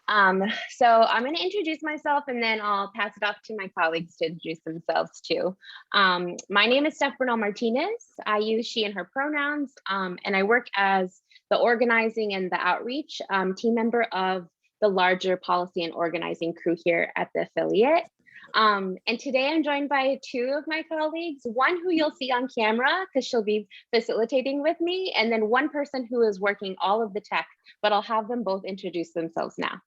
Um, so I'm going to introduce myself and then I'll pass it off to my colleagues to introduce themselves too. My name is Steph Bernal Martinez. I use she and her pronouns, and I work as the organizing and the outreach team member of the larger policy and organizing crew here at the affiliate. And today I'm joined by two of my colleagues, one who you'll see on camera because she'll be facilitating with me, and then one person who is working all of the tech, but I'll have them both introduce themselves now.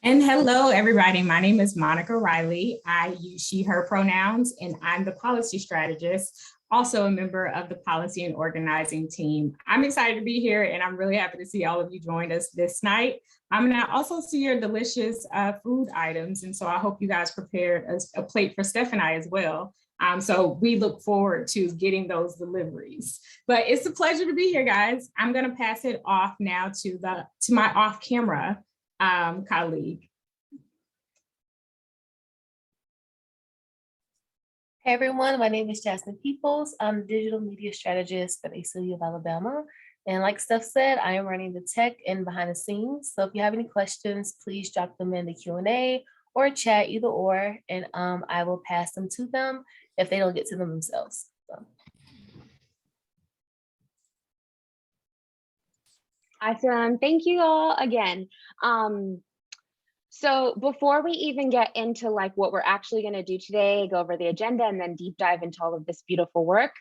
And hello, everybody. My name is Monica Riley. I use she, her pronouns, and I'm the policy strategist, also a member of the policy and organizing team. I'm excited to be here, and I'm really happy to see all of you join us this night. And I also see your delicious food items, and so I hope you guys prepared a plate for Steph and I as well. So we look forward to getting those deliveries. But it's a pleasure to be here, guys. I'm going to pass it off now to my off-camera colleague. Hey everyone, my name is Jasmine Peoples. I'm the digital media strategist for the ACLU of Alabama. And like Steph said, I am running the tech and behind the scenes. So if you have any questions, please drop them in the Q&A or chat, either or, and I will pass them to them if they don't get to them themselves. So. Awesome. Thank you all again. So before we even get into like what we're actually going to do today, go over the agenda and then deep dive into all of this beautiful work,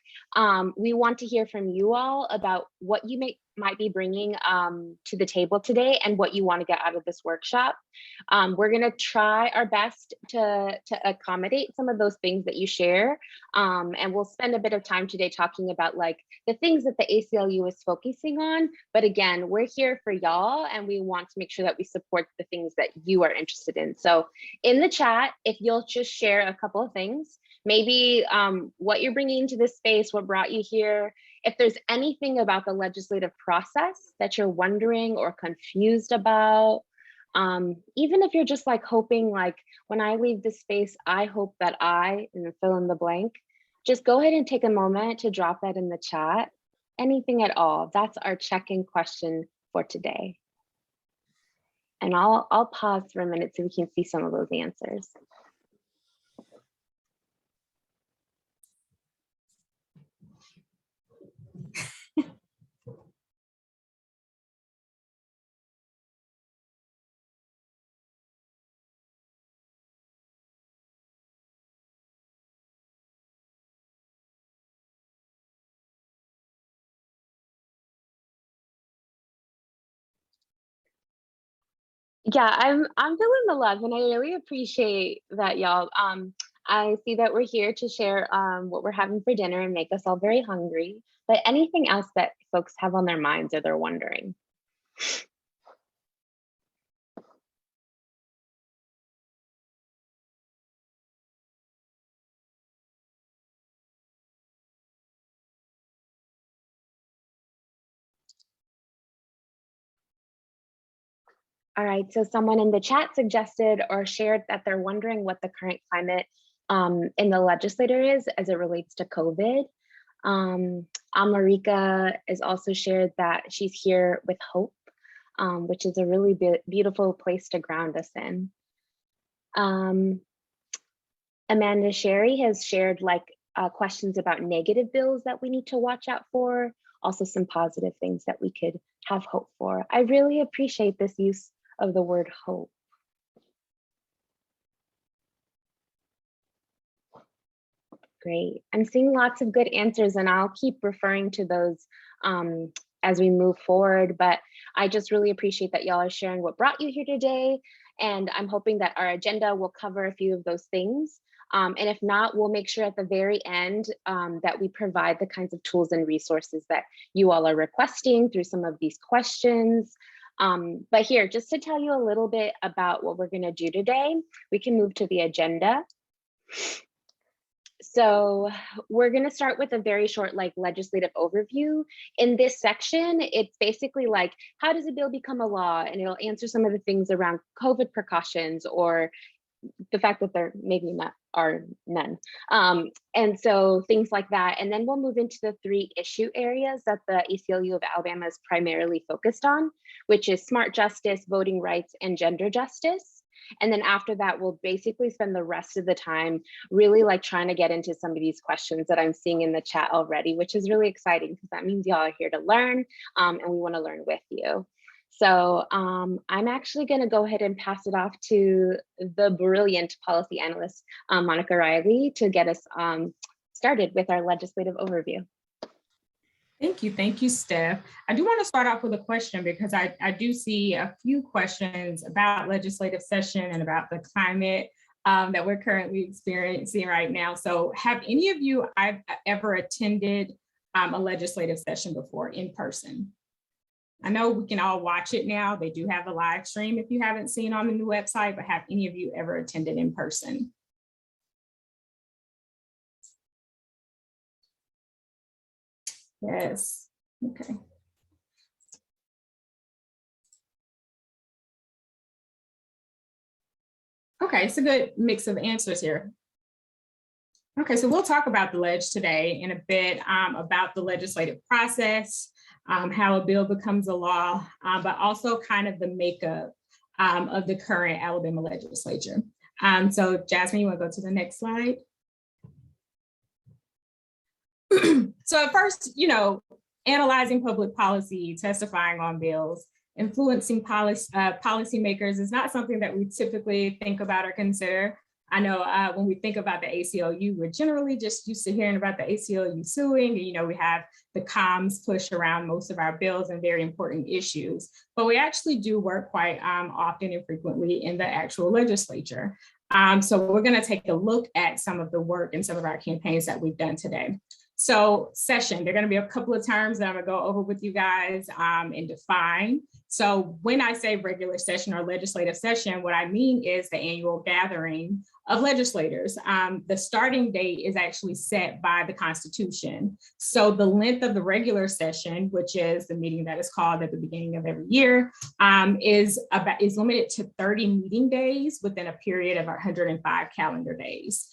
we want to hear from you all about what you might be bringing to the table today and what you want to get out of this workshop. We're going to try our best to accommodate some of those things that you share. And we'll spend a bit of time today talking about like the things that the ACLU is focusing on. But again, we're here for y'all and we want to make sure that we support the things that you are interested in. So in the chat, if you'll just share a couple of things, maybe what you're bringing to this space, what brought you here, if there's anything about the legislative process that you're wondering or confused about, even if you're just like hoping like, when I leave this space, I hope that and fill in the blank, just go ahead and take a moment to drop that in the chat. Anything at all, that's our check-in question for today. And I'll pause for a minute so we can see some of those answers. Yeah, I'm feeling the love and I really appreciate that, y'all. I see that we're here to share what we're having for dinner and make us all very hungry, but anything else that folks have on their minds or they're wondering. All right, so someone in the chat suggested or shared that they're wondering what the current climate in the legislature is as it relates to COVID. Amarika has also shared that she's here with hope, which is a really beautiful place to ground us in. Amanda Sherry has shared like questions about negative bills that we need to watch out for, also some positive things that we could have hope for. I really appreciate this use of the word hope. Great. I'm seeing lots of good answers and I'll keep referring to those as we move forward, but I just really appreciate that y'all are sharing what brought you here today. And I'm hoping that our agenda will cover a few of those things. And if not, we'll make sure at the very end that we provide the kinds of tools and resources that you all are requesting through some of these questions. But here, just to tell you a little bit about what we're going to do today, we can move to the agenda. So we're going to start with a very short like legislative overview. In this section, it's basically like, how does a bill become a law? And it'll answer some of the things around COVID precautions or the fact that there maybe not are none. And so things like that. And then we'll move into the 3 issue areas that the ACLU of Alabama is primarily focused on, which is smart justice, voting rights, and gender justice. And then after that, we'll basically spend the rest of the time really like trying to get into some of these questions that I'm seeing in the chat already, which is really exciting because that means y'all are here to learn, and we want to learn with you. So I'm actually going to go ahead and pass it off to the brilliant policy analyst, Monica Riley, to get us started with our legislative overview. Thank you, Steph. I do want to start off with a question because I do see a few questions about legislative session and about the climate that we're currently experiencing right now. So have any of you I've ever attended a legislative session before in person? I know we can all watch it now. They do have a live stream if you haven't seen on the new website, but have any of you ever attended in person? Yes, okay. Okay, it's a good mix of answers here. Okay, so we'll talk about the Lege today in a bit, about the legislative process, how a bill becomes a law, but also kind of the makeup of the current Alabama legislature. So Jasmine, you want to go to the next slide? So at first, you know, analyzing public policy, testifying on bills, influencing policymakers is not something that we typically think about or consider. I know when we think about the ACLU, we're generally just used to hearing about the ACLU suing. And, you know, we have the comms push around most of our bills and very important issues, but we actually do work quite often and frequently in the actual legislature. So we're going to take a look at some of the work and some of our campaigns that we've done today. So session, there are going to be a couple of terms that I'm going to go over with you guys and define. So when I say regular session or legislative session, what I mean is the annual gathering of legislators. The starting date is actually set by the Constitution. So the length of the regular session, which is the meeting that is called at the beginning of every year, is limited to 30 meeting days within a period of 105 calendar days.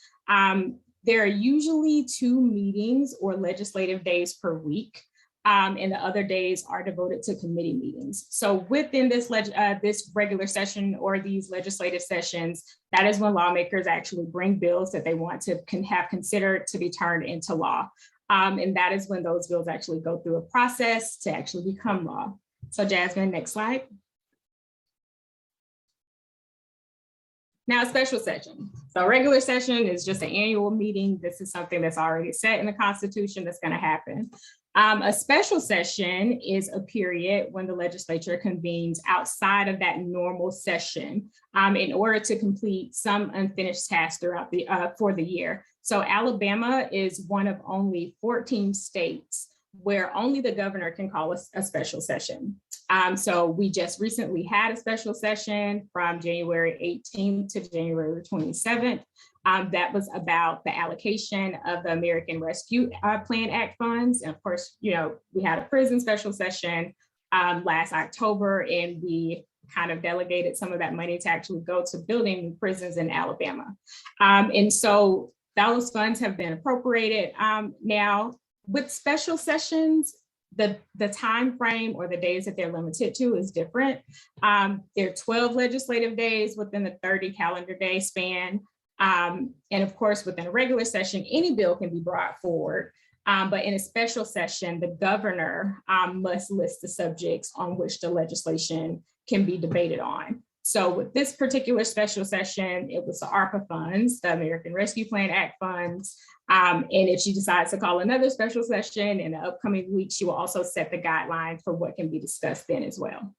There are usually 2 meetings or legislative days per week, and the other days are devoted to committee meetings. So within this regular session or these legislative sessions, that is when lawmakers actually bring bills that they want to have considered to be turned into law. And that is when those bills actually go through a process to actually become law. So Jasmine, next slide. Now, a special session. So regular session is just an annual meeting. This is something that's already set in the Constitution that's going to happen. A special session is a period when the legislature convenes outside of that normal session in order to complete some unfinished tasks throughout for the year. So Alabama is one of only 14 states where only the governor can call a special session. So we just recently had a special session from January 18th to January 27th. That was about the allocation of the American Rescue Plan Act funds. And of course, you know, we had a prison special session last October, and we kind of delegated some of that money to actually go to building prisons in Alabama. And so those funds have been appropriated. Now, with special sessions, the time frame or the days that they're limited to is different. There are 12 legislative days within the 30 calendar day span. And of course, within a regular session, any bill can be brought forward. But in a special session, the governor must list the subjects on which the legislation can be debated on. So with this particular special session, it was the ARPA funds, the American Rescue Plan Act funds. And if she decides to call another special session in the upcoming week, she will also set the guidelines for what can be discussed then as well.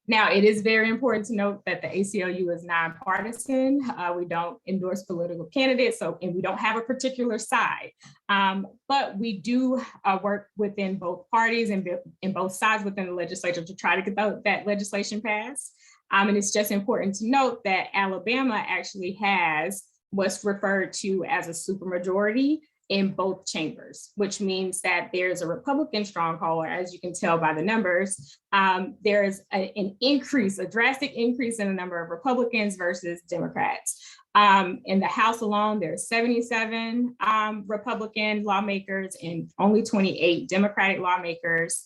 Now, it is very important to note that the ACLU is nonpartisan. We don't endorse political candidates, and we don't have a particular side. But we do work within both parties and in both sides within the legislature to try to get that legislation passed. And it's just important to note that Alabama actually has what's referred to as a supermajority. in both chambers, which means that there's a Republican stronghold, as you can tell by the numbers. There's an increase, a drastic increase in the number of Republicans versus Democrats. In the House alone, there's 77 Republican lawmakers and only 28 Democratic lawmakers.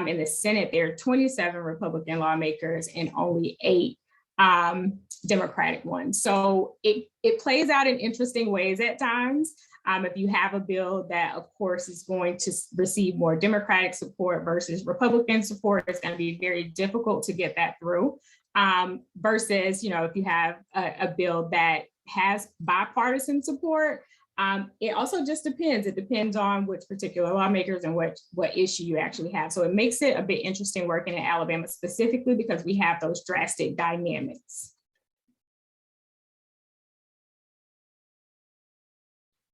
In the Senate, there are 27 Republican lawmakers and only 8 Democratic ones. So it plays out in interesting ways at times. If you have a bill that, of course, is going to receive more Democratic support versus Republican support, it's going to be very difficult to get that through. Versus, if you have a bill that has bipartisan support, it also just depends. It depends on which particular lawmakers and what issue you actually have. So it makes it a bit interesting working in Alabama specifically because we have those drastic dynamics.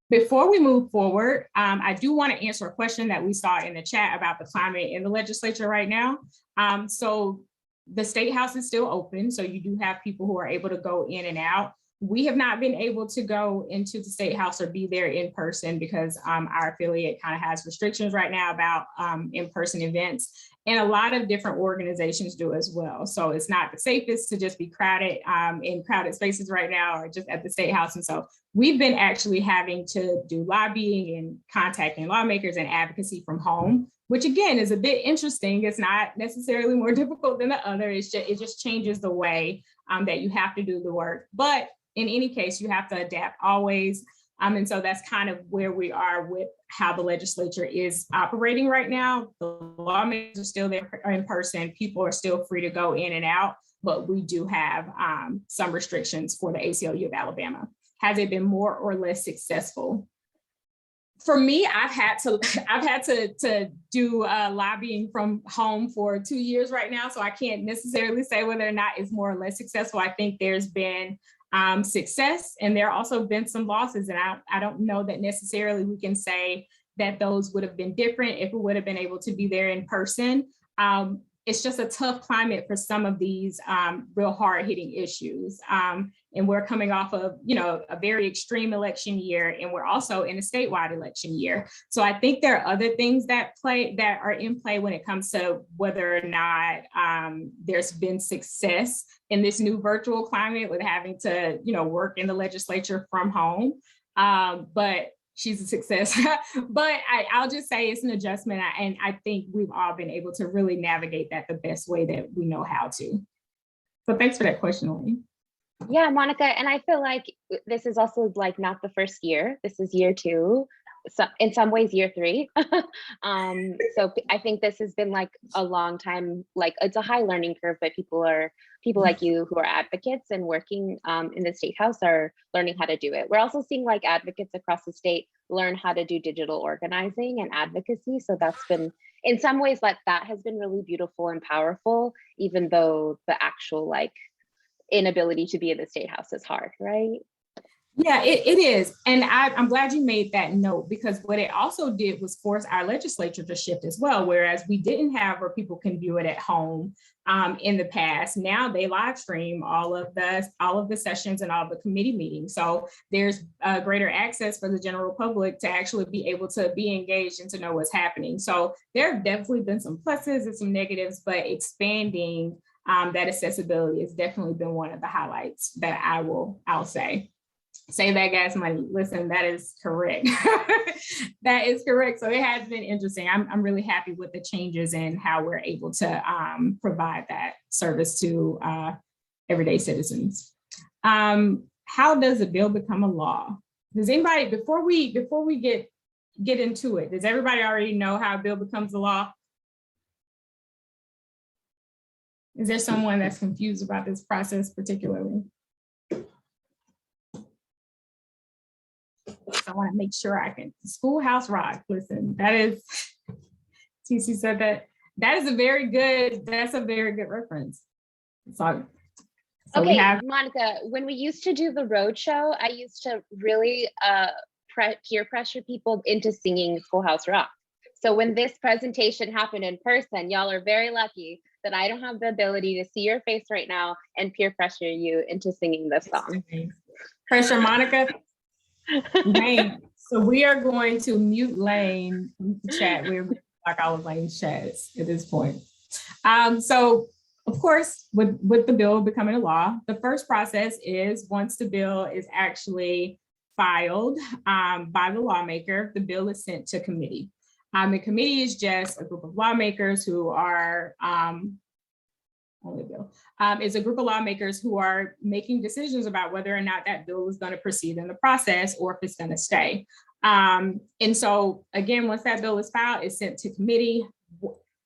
Before we move forward, I do want to answer a question that we saw in the chat about the climate in the legislature right now. So the State House is still open, so you do have people who are able to go in and out. We have not been able to go into the State House or be there in person because our affiliate kind of has restrictions right now about in-person events. And a lot of different organizations do as well. So it's not the safest to just be crowded in crowded spaces right now or just at the State House. And so we've been actually having to do lobbying and contacting lawmakers and advocacy from home, which again is a bit interesting. It's not necessarily more difficult than the other. It just changes the way that you have to do the work. But in any case, you have to adapt always. And so that's kind of where we are with how the legislature is operating right now. The lawmakers are still there in person. People are still free to go in and out, but we do have some restrictions for the ACLU of Alabama. Has it been more or less successful? For me, I've had to do lobbying from home for 2 years right now, so I can't necessarily say whether or not it's more or less successful. I think there's been success, and there also been some losses, and I don't know that necessarily we can say that those would have been different if we would have been able to be there in person. It's just a tough climate for some of these real hard-hitting issues. And we're coming off of, a very extreme election year, and we're also in a statewide election year. So I think there are other things that are in play when it comes to whether or not there's been success in this new virtual climate with having to, work in the legislature from home. But she's a success. But I'll just say it's an adjustment. And I think we've all been able to really navigate that the best way that we know how to. So thanks for that question, Elaine. Yeah, Monica, and I feel like this is also like not the first year. This is year 2. So in some ways, year 3. So I think this has been like a long time, like it's a high learning curve, but people like you who are advocates and working in the State House are learning how to do it. We're also seeing like advocates across the state learn how to do digital organizing and advocacy. So that's been, in some ways, that has been really beautiful and powerful, even though the actual like inability to be in the State House is hard, right? Yeah, it is. And I'm glad you made that note, because what it also did was force our legislature to shift as well. Whereas we didn't have where people can view it at home in the past. Now they live stream all of the sessions and all the committee meetings. So there's greater access for the general public to actually be able to be engaged and to know what's happening. So there have definitely been some pluses and some negatives, but expanding that accessibility has definitely been one of the highlights that I'll say. Save that gas money. Listen, that is correct. That is correct. So it has been interesting. I'm really happy with the changes and how we're able to provide that service to everyday citizens. How does a bill become a law? Does anybody, before we get into it, does everybody already know how a bill becomes a law? Is there someone that's confused about this process particularly? So I want to make sure I can. Schoolhouse Rock. Listen, that is, TC said that's a very good reference. So okay, Monica, when we used to do the roadshow, I used to really peer pressure people into singing Schoolhouse Rock. So when this presentation happened in person, y'all are very lucky that I don't have the ability to see your face right now and peer pressure you into singing this song. Pressure, Monica. Dang. So we are going to mute Lane chat. We're like all of Lane's chats at this point. So of course, with the bill becoming a law, the first process is once the bill is actually filed by the lawmaker, the bill is sent to committee. The committee is just a group of lawmakers who are is a group of lawmakers who are making decisions about whether or not that bill is going to proceed in the process or if it's going to stay. And so again, once that bill is filed, it's sent to committee.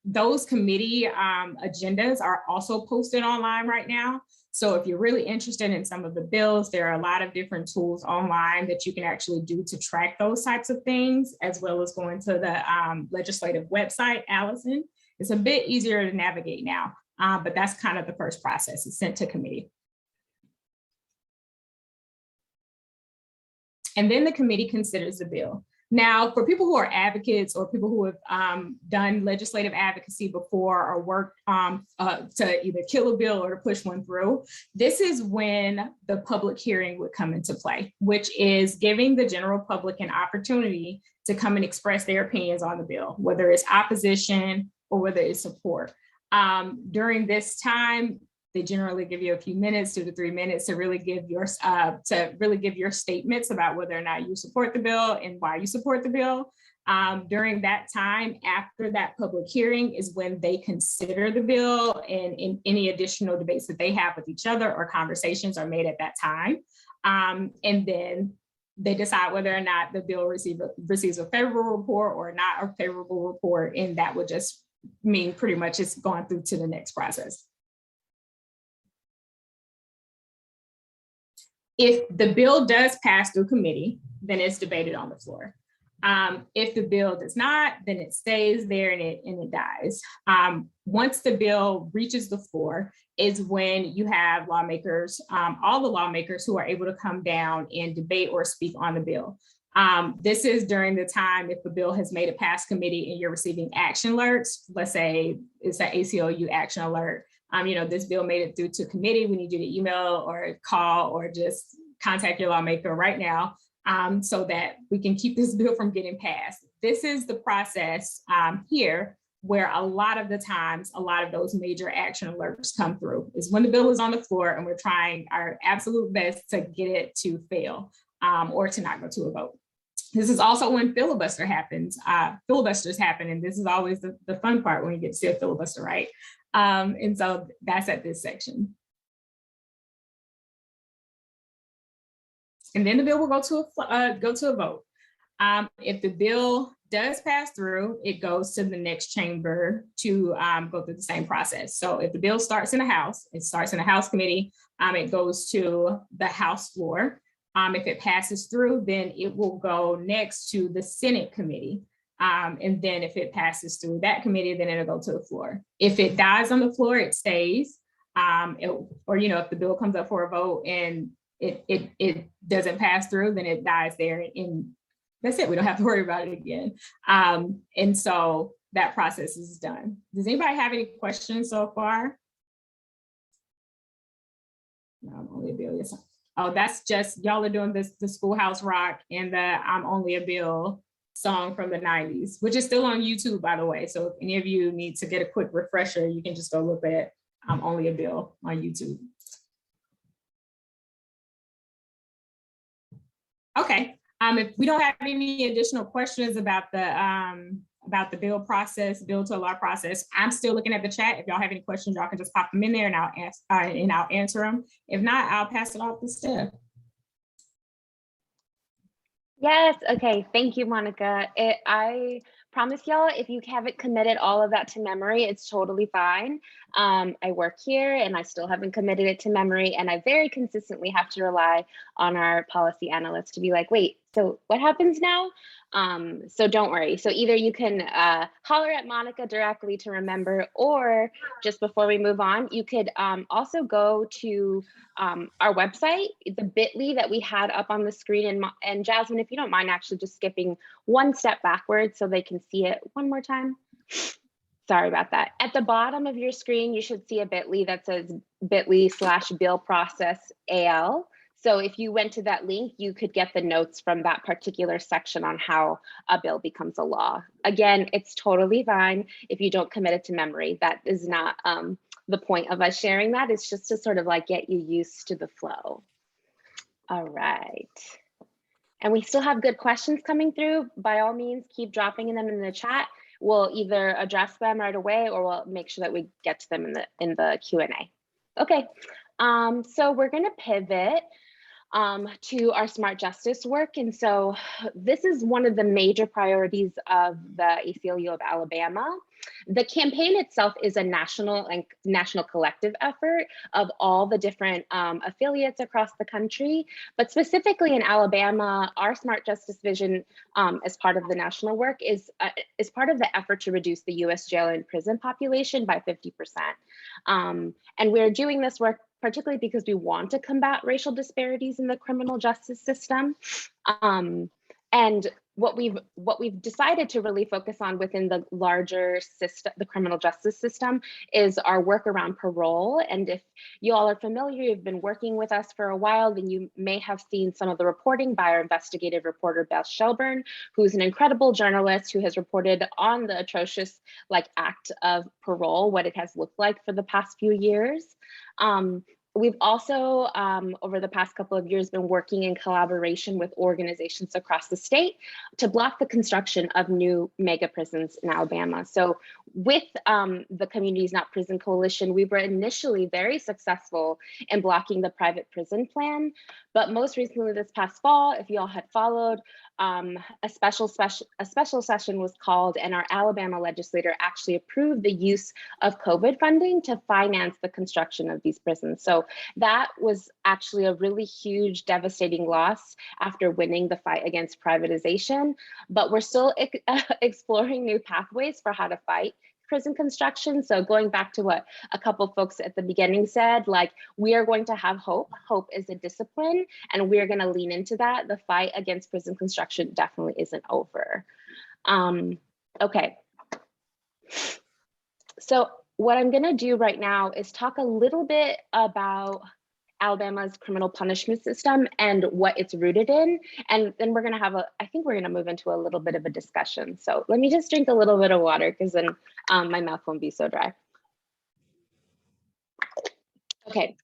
Those committee agendas are also posted online right now. So if you're really interested in some of the bills, there are a lot of different tools online that you can actually do to track those types of things, as well as going to the legislative website, Allison. It's a bit easier to navigate now, but that's kind of the first process. It's sent to committee. And then the committee considers the bill. Now, for people who are advocates or people who have done legislative advocacy before or worked to either kill a bill or to push one through, this is when the public hearing would come into play, which is giving the general public an opportunity to come and express their opinions on the bill, whether it's opposition or whether it's support. During this time, they generally give you a few minutes, 2 to 3 minutes, to really give your statements about whether or not you support the bill and why you support the bill. During that time, after that public hearing, is when they consider the bill, and in any additional debates that they have with each other or conversations are made at that time. And then they decide whether or not the bill receives a favorable report or not a favorable report, and that would just mean pretty much it's gone through to the next process. If the bill does pass through committee, then it's debated on the floor. If the bill does not, then it stays there and it dies. Once the bill reaches the floor is when you have lawmakers, all the lawmakers who are able to come down and debate or speak on the bill. This is during the time if the bill has made it past committee and you're receiving action alerts. Let's say it's an ACLU action alert. This bill made it through to committee. We need you to email or call or just contact your lawmaker right now so that we can keep this bill from getting passed. This is the process here where a lot of the times, a lot of those major action alerts come through is when the bill is on the floor and we're trying our absolute best to get it to fail or to not go to a vote. This is also when filibusters happen, and this is always the fun part when you get to see a filibuster, right? And so that's at this section. And then the bill will go to a vote. If the bill does pass through, it goes to the next chamber to go through the same process. So if the bill starts in the House, it starts in the House committee, it goes to the House floor. If it passes through, then it will go next to the Senate committee. And then if it passes through that committee, then it'll go to the floor. If it dies on the floor, it stays. If the bill comes up for a vote and it doesn't pass through, then it dies there and that's it. We don't have to worry about it again. And so that process is done. Does anybody have any questions so far? No, I'm only a bill. Yes. Oh, that's just, y'all are doing this, the Schoolhouse Rock and the I'm Only a Bill song from the 90s, which is still on YouTube, by the way. So if any of you need to get a quick refresher, you can just go look at I'm Only a Bill on YouTube. Okay, if we don't have any additional questions about the bill to law process, I'm still looking at the chat. If y'all have any questions, y'all can just pop them in there and I'll answer them. If not, I'll pass it off to Steph. Yes, okay, thank you, Monica. I promise y'all, if you haven't committed all of that to memory, it's totally fine. I work here and I still haven't committed it to memory, and I very consistently have to rely on our policy analysts to be like, wait, so what happens now? So don't worry. So either you can holler at Monica directly to remember, or just before we move on, you could also go to our website, the bit.ly that we had up on the screen. And Jasmine, if you don't mind actually just skipping one step backwards so they can see it one more time. Sorry about that. At the bottom of your screen, you should see a bit.ly that says bit.ly/bill process AL. So if you went to that link, you could get the notes from that particular section on how a bill becomes a law. Again, it's totally fine if you don't commit it to memory. That is not the point of us sharing that. It's just to sort of like get you used to the flow. All right. And we still have good questions coming through. By all means, keep dropping them in the chat. We'll either address them right away or we'll make sure that we get to them in the Q&A. Okay, so we're gonna pivot to our smart justice work. And so this is one of the major priorities of the ACLU of Alabama. The campaign itself is a national collective effort of all the different affiliates across the country, but specifically in Alabama, our smart justice vision as part of the national work is part of the effort to reduce the US jail and prison population by 50%. And we're doing this work particularly because we want to combat racial disparities in the criminal justice system. And what we've decided to really focus on within the larger system, the criminal justice system, is our work around parole. And if you all are familiar, you've been working with us for a while, then you may have seen some of the reporting by our investigative reporter, Beth Shelburne, who's an incredible journalist who has reported on the atrocious act of parole, what it has looked like for the past few years. We've also, over the past couple of years, been working in collaboration with organizations across the state to block the construction of new mega prisons in Alabama. So with the Communities Not Prison Coalition, we were initially very successful in blocking the private prison plan. But most recently this past fall, if you all had followed, a special session was called, and our Alabama legislator actually approved the use of COVID funding to finance the construction of these prisons. So that was actually a really huge, devastating loss after winning the fight against privatization. But we're still exploring new pathways for how to fight prison construction. So going back to what a couple folks at the beginning said, we are going to have hope. Hope is a discipline, and we're going to lean into that. The fight against prison construction definitely isn't over. Okay. So what I'm going to do right now is talk a little bit about Alabama's criminal punishment system and what it's rooted in. And then we're going to I think we're going to move into a little bit of a discussion. So let me just drink a little bit of water because then my mouth won't be so dry. Okay,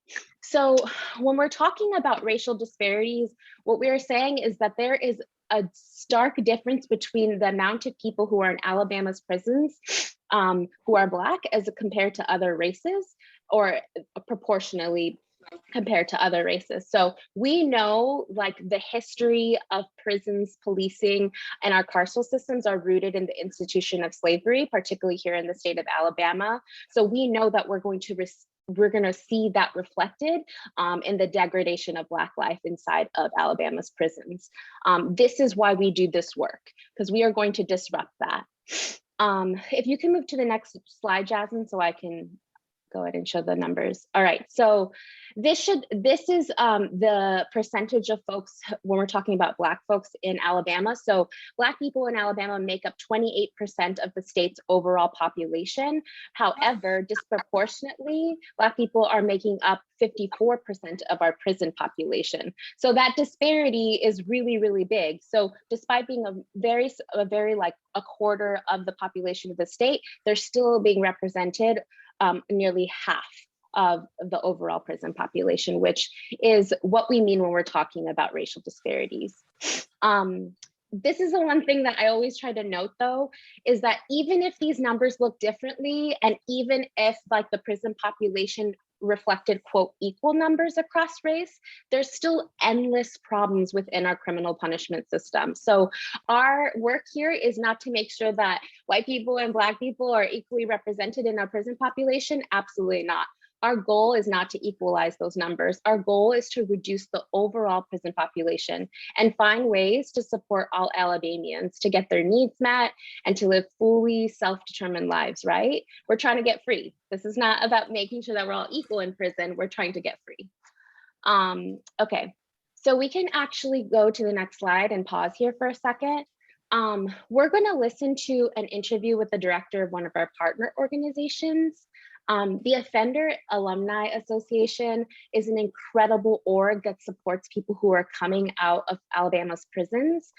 so when we're talking about racial disparities, what we are saying is that there is a stark difference between the amount of people who are in Alabama's prisons who are Black as compared to other races, or proportionally compared to other races. So we know the history of prisons, policing, and our carceral systems are rooted in the institution of slavery, particularly here in the state of Alabama. So we know that we're going to see that reflected in the degradation of Black life inside of Alabama's prisons. This is why we do this work, because we are going to disrupt that. If you can move to the next slide, Jasmine, so I can go ahead and show the numbers. All right, so this is the percentage of folks when we're talking about Black folks in Alabama. So Black people in Alabama make up 28% of the state's overall population. However, disproportionately, Black people are making up 54% of our prison population. So that disparity is really, really big. So despite being a very a quarter of the population of the state, they're still being represented nearly half of the overall prison population, which is what we mean when we're talking about racial disparities. This is the one thing that I always try to note, though, is that even if these numbers look differently, and even if the prison population reflected, quote, equal numbers across race, there's still endless problems within our criminal punishment system. So our work here is not to make sure that white people and Black people are equally represented in our prison population. Absolutely not. Our goal is not to equalize those numbers. Our goal is to reduce the overall prison population and find ways to support all Alabamians to get their needs met and to live fully self-determined lives, right? We're trying to get free. This is not about making sure that we're all equal in prison. We're trying to get free. Okay, so we can actually go to the next slide and pause here for a second. We're going to listen to an interview with the director of one of our partner organizations. The Offender Alumni Association is an incredible org that supports people who are coming out of Alabama's prisons.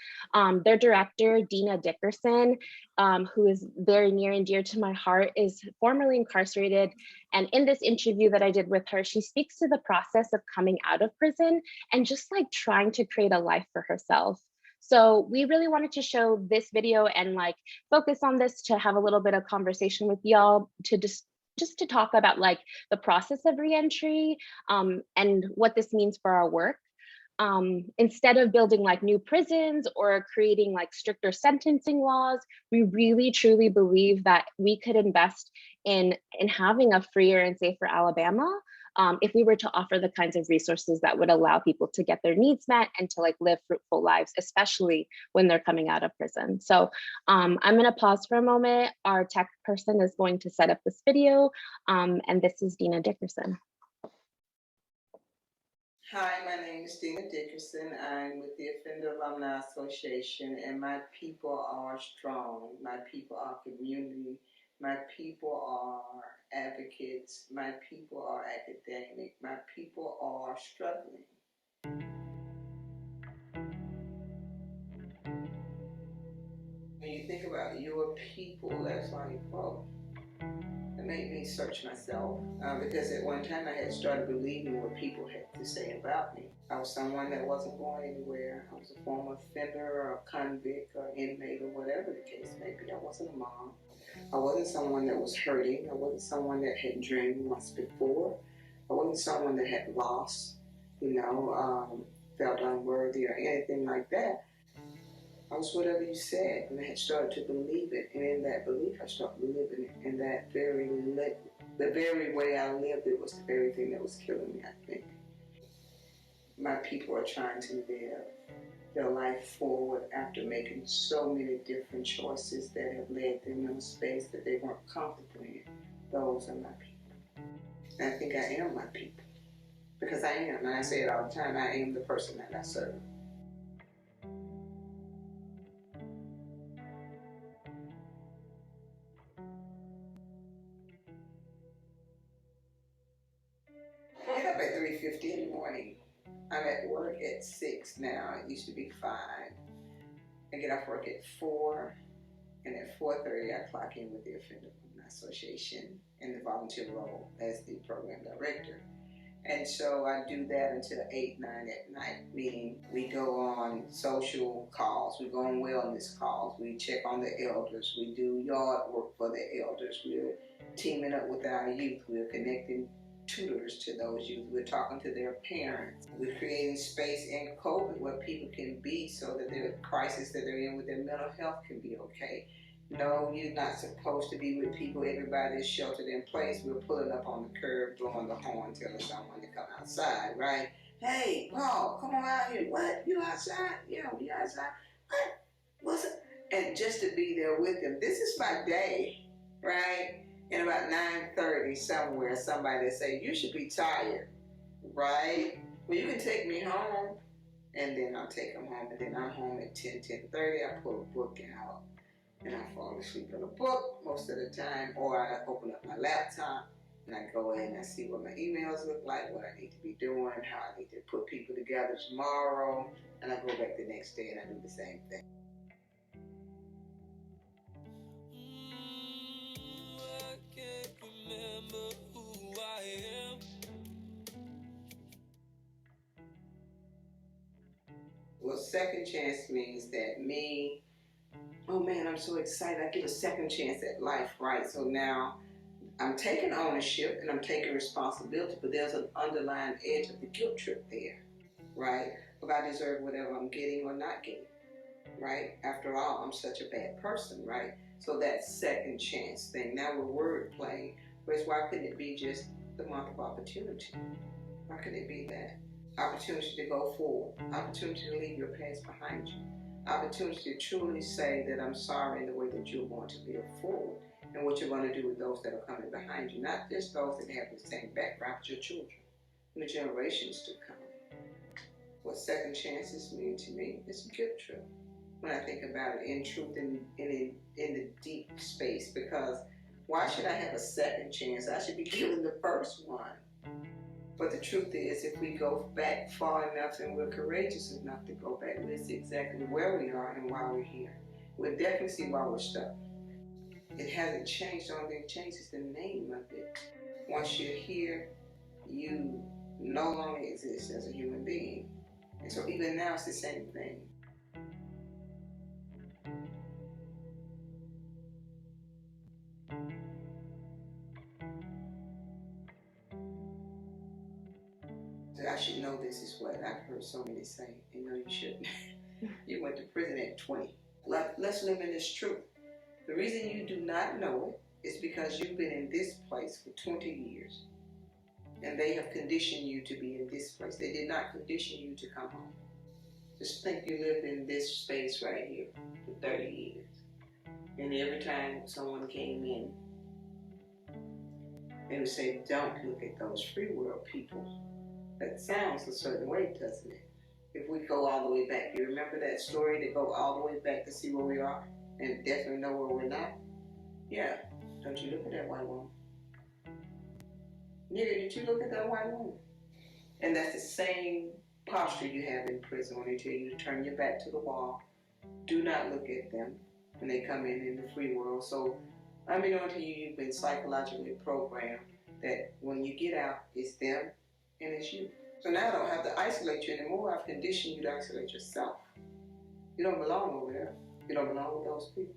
Their director, Dina Dickerson, who is very near and dear to my heart, is formerly incarcerated. And in this interview that I did with her, she speaks to the process of coming out of prison and just like trying to create a life for herself. So we really wanted to show this video and like focus on this to have a little bit of conversation with y'all to just to talk about like the process of reentry and what this means for our work. Instead of building like new prisons or creating like stricter sentencing laws, we really truly believe that we could invest in having a freer and safer Alabama if we were to offer the kinds of resources that would allow people to get their needs met and to like live fruitful lives, especially when they're coming out of prison. So I'm gonna pause for a moment. Our tech person is going to set up this video, and this is Dina Dickerson. Hi, my name is Dina Dickerson. I'm with the Offender Alumni Association, and my people are strong. My people are community. My people are advocates. My people are academic. My people are struggling. When you think about your people, that's like, whoa. It made me search myself because at one time I had started believing what people had to say about me. I was someone that wasn't going anywhere. I was a former offender or a convict or inmate or whatever the case may be. I wasn't a mom. I wasn't someone that was hurting. I wasn't someone that had dreamed once before. I wasn't someone that had lost, felt unworthy or anything like that. I was whatever you said, and I had started to believe it, and in that belief, I started living it. And the very way I lived it was the very thing that was killing me, I think. My people are trying to live their life forward after making so many different choices that have led them in a space that they weren't comfortable in. Those are my people. And I think I am my people, because I am, and I say it all the time, I am the person that I serve. I get up at 3:50 in the morning. I'm at work at 6 now. It used to be 5. I get off work at 4, and at 4:30 I clock in with the Offender Alumni Association in the volunteer role as the program director. And so I do that until 8, 9 at night, meaning we go on social calls, we go on wellness calls, we check on the elders, we do yard work for the elders, we're teaming up with our youth, we're connecting tutors to those youth, we're talking to their parents, we're creating space in COVID where people can be so that their crisis that they're in with their mental health can be okay. No, you're not supposed to be with people. Everybody is sheltered in place. We're pulling up on the curb, blowing the horn, telling someone to come outside, right? Hey, Paul, come on out here. What? You outside? Yeah, we outside. What? What's it? And just to be there with them. This is my day, right? And about 9:30 somewhere, somebody say, you should be tired, right? Well, you can take me home. And then I'll take them home. And then I'm home at 10, 10:30. I pull a book out. And I fall asleep in a book most of the time, or I open up my laptop and I go in and I see what my emails look like, what I need to be doing, how I need to put people together tomorrow, and I go back the next day and I do the same thing. I can't remember who I am. Well, second chance means that oh man, I'm so excited. I get a second chance at life, right? So now I'm taking ownership and I'm taking responsibility, but there's an underlying edge of the guilt trip there, right? If I deserve whatever I'm getting or not getting, right? After all, I'm such a bad person, right? So that second chance thing, now we're word playing, whereas why couldn't it be just the month of opportunity? Why couldn't it be that? Opportunity to go forward, opportunity to leave your past behind you, opportunity to truly say that I'm sorry in the way that you're going to live forward and what you're going to do with those that are coming behind you, not just those that have the same background, but your children and the generations to come. What second chances mean to me is a guilt trip when I think about it in truth and in the deep space, because Why should I have a second chance? I should be given the first one. But the truth is, if we go back far enough and we're courageous enough to go back, we'll see exactly where we are and why we're here. We'll definitely see why we're stuck. It hasn't changed. The only thing changed is the name of it. Once you're here, you no longer exist as a human being. And so even now, it's the same thing. I should know this is what I've heard so many say. You know, you shouldn't. You went to prison at 20. Let's live in this truth. The reason you do not know it is because you've been in this place for 20 years. And they have conditioned you to be in this place. They did not condition you to come home. Just think you lived in this space right here for 30 years. And every time someone came in, they would say, don't look at those free world people. That sounds a certain way, doesn't it? If we go all the way back, you remember that story to go all the way back to see where we are and definitely know where we're not? Yeah, don't you look at that white woman. Nigga, did you look at that white woman? And that's the same posture you have in prison when they tell you to turn your back to the wall. Do not look at them when they come in the free world. So I mean, on to you, you've been psychologically programmed that when you get out, it's them and it's you. So now I don't have to isolate you anymore. I've conditioned you to isolate yourself. You don't belong over there. You don't belong with those people.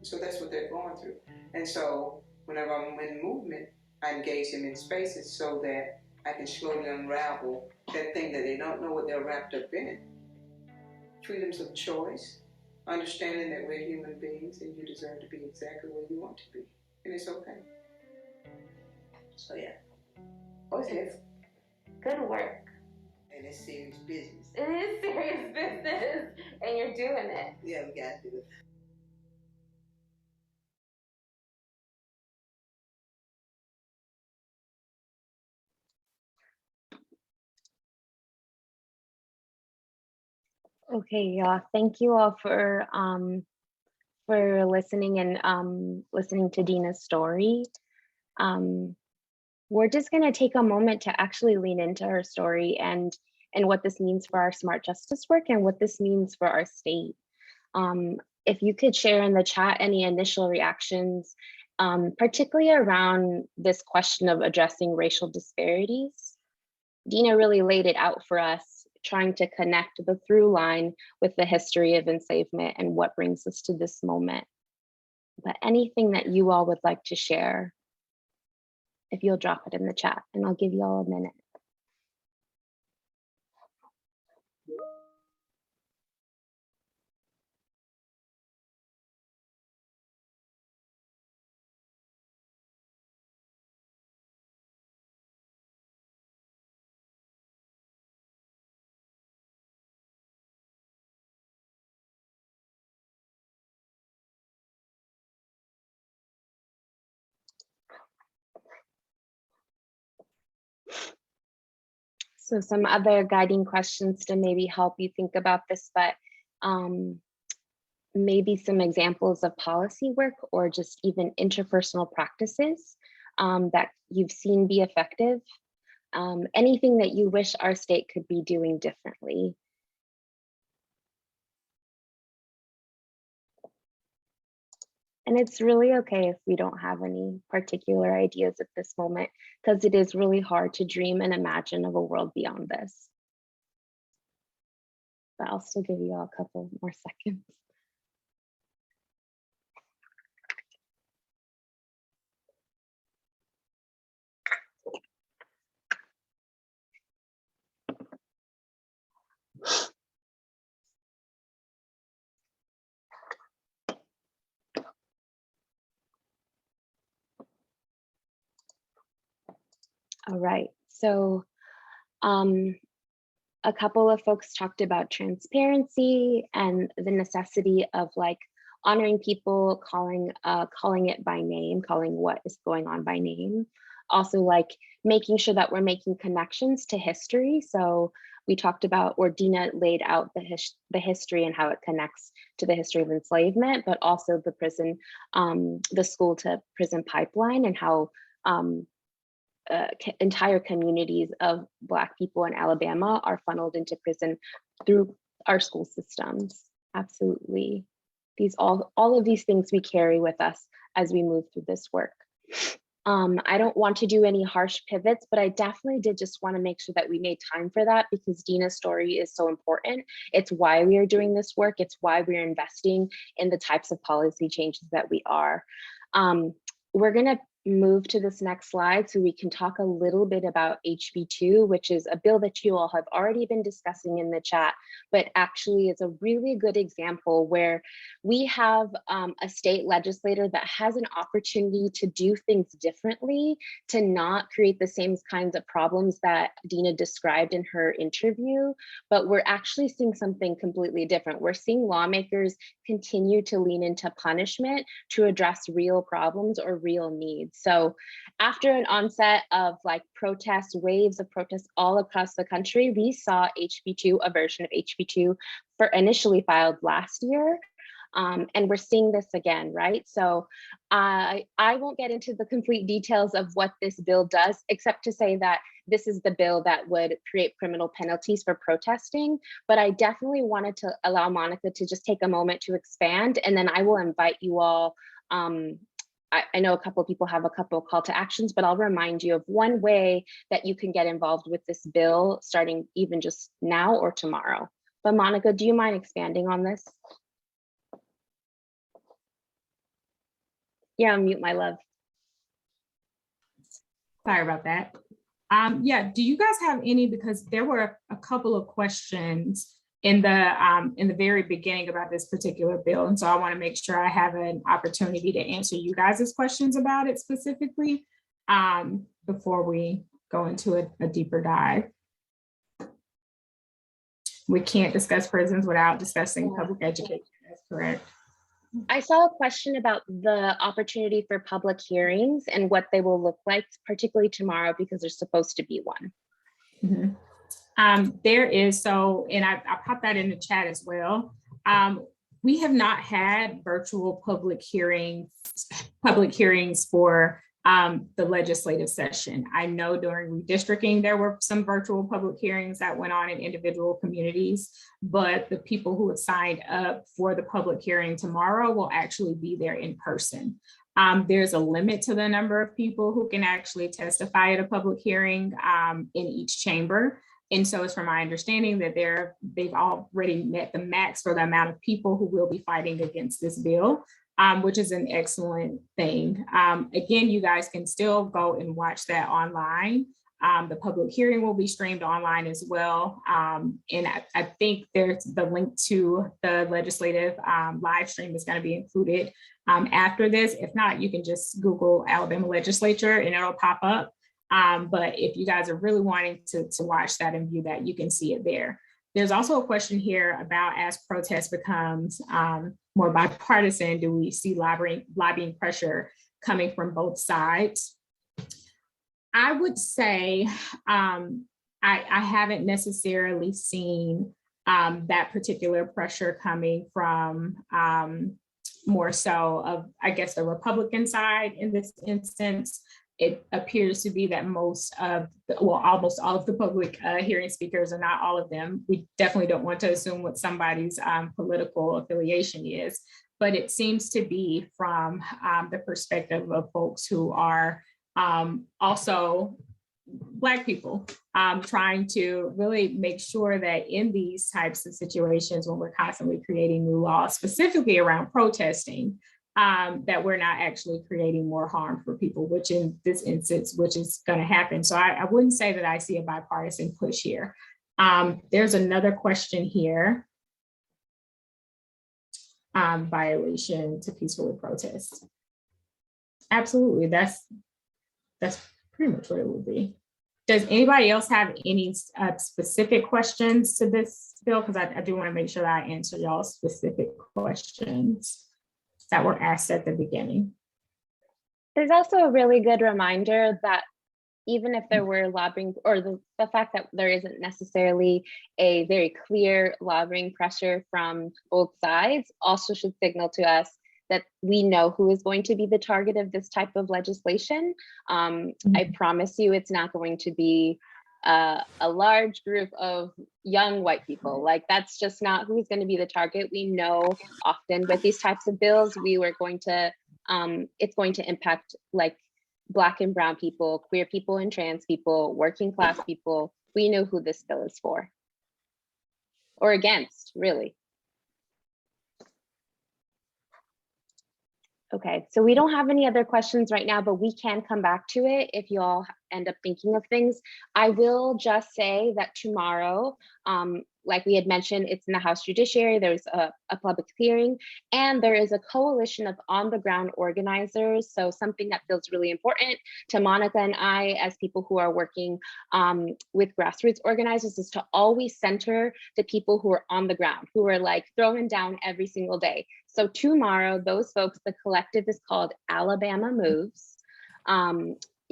So that's what they're going through. And so whenever I'm in movement, I engage them in spaces so that I can slowly unravel that thing that they don't know what they're wrapped up in. Freedoms of choice, understanding that we're human beings and you deserve to be exactly where you want to be. And it's okay. So yeah. What's this? Good work. And it's serious business. It is serious business, and you're doing it. Yeah, we gotta do it. Okay, yeah. Thank you all for listening and listening to Dina's story. We're just going to take a moment to actually lean into her story and what this means for our smart justice work and what this means for our state. If you could share in the chat any initial reactions, particularly around this question of addressing racial disparities. Dina really laid it out for us, trying to connect the through line with the history of enslavement and what brings us to this moment. But anything that you all would like to share, if you'll drop it in the chat, and I'll give you all a minute. So some other guiding questions to maybe help you think about this, but maybe some examples of policy work or just even interpersonal practices that you've seen be effective. Anything that you wish our state could be doing differently. And it's really okay if we don't have any particular ideas at this moment, because it is really hard to dream and imagine of a world beyond this. But I'll still give you all a couple more seconds. All right, so a couple of folks talked about transparency and the necessity of like honoring people, calling it by name, calling what is going on by name. Also like making sure that we're making connections to history. So we talked about, or Dina laid out the history and how it connects to the history of enslavement, but also the prison, the school to prison pipeline, and how entire communities of Black people in Alabama are funneled into prison through our school systems. Absolutely. All of these things we carry with us as we move through this work. I don't want to do any harsh pivots, but I definitely did just want to make sure that we made time for that, because Dina's story is so important. It's why we are doing this work. It's why we're investing in the types of policy changes that we are. We're going to move to this next slide so we can talk a little bit about HB2, which is a bill that you all have already been discussing in the chat, but actually is a really good example where we have a state legislator that has an opportunity to do things differently, to not create the same kinds of problems that Dina described in her interview, but we're actually seeing something completely different. We're seeing lawmakers continue to lean into punishment to address real problems or real needs. So after an onset of like protests, waves of protests all across the country, we saw HB2, a version of HB2 initially filed last year. And we're seeing this again, right? So I won't get into the complete details of what this bill does, except to say that this is the bill that would create criminal penalties for protesting. But I definitely wanted to allow Monica to just take a moment to expand, and then I will invite you all. I know a couple of people have a couple of call to actions, but I'll remind you of one way that you can get involved with this bill starting even just now or tomorrow. But Monica, do you mind expanding on this? Yeah, mute, my love. Sorry about that. Yeah, do you guys have any, because there were a couple of questions in the very beginning about this particular bill. And so I want to make sure I have an opportunity to answer you guys' questions about it specifically before we go into a deeper dive. We can't discuss prisons without discussing public education, that's correct. I saw a question about the opportunity for public hearings and what they will look like, particularly tomorrow, because there's supposed to be one. Mm-hmm. There is, so, and I popped that in the chat as well. We have not had virtual public hearings for the legislative session. I know during redistricting, there were some virtual public hearings that went on in individual communities, but the people who have signed up for the public hearing tomorrow will actually be there in person. There's a limit to the number of people who can actually testify at a public hearing in each chamber. And so it's from my understanding that they've already met the max for the amount of people who will be fighting against this bill, which is an excellent thing. Again, you guys can still go and watch that online. The public hearing will be streamed online as well. And I think there's the link to the legislative live stream is going to be included after this. If not, you can just Google Alabama legislature and it'll pop up. But if you guys are really wanting to watch that and view that, you can see it there. There's also a question here about, as protest becomes more bipartisan, do we see lobbying pressure coming from both sides? I would say I haven't necessarily seen that particular pressure coming from more so of, I guess, the Republican side in this instance. It appears to be that almost all of the public hearing speakers, and not all of them, we definitely don't want to assume what somebody's political affiliation is, but it seems to be from the perspective of folks who are also Black people, trying to really make sure that in these types of situations, when we're constantly creating new laws, specifically around protesting, that we're not actually creating more harm for people, which in this instance, which is going to happen. So I wouldn't say that I see a bipartisan push here. There's another question here. Violation to peacefully protest. Absolutely, that's pretty much what it would be. Does anybody else have any specific questions to this bill? Because I do want to make sure that I answer y'all specific questions that were asked at the beginning. There's also a really good reminder that even if there were lobbying, or the fact that there isn't necessarily a very clear lobbying pressure from both sides also should signal to us that we know who is going to be the target of this type of legislation. I promise you it's not going to be a large group of young white people. Like, that's just not who's going to be the target. We know often with these types of bills, it's going to impact like Black and brown people, queer people and trans people, working class people. We know who this bill is for or against, really. Okay, so we don't have any other questions right now, but we can come back to it if you all end up thinking of things. I will just say that tomorrow, like we had mentioned, it's in the House Judiciary, there's a public hearing, and there is a coalition of on-the-ground organizers. So something that feels really important to Monica and I as people who are working with grassroots organizers is to always center the people who are on the ground, who are like throwing down every single day. So tomorrow, those folks, the collective is called Alabama Moves.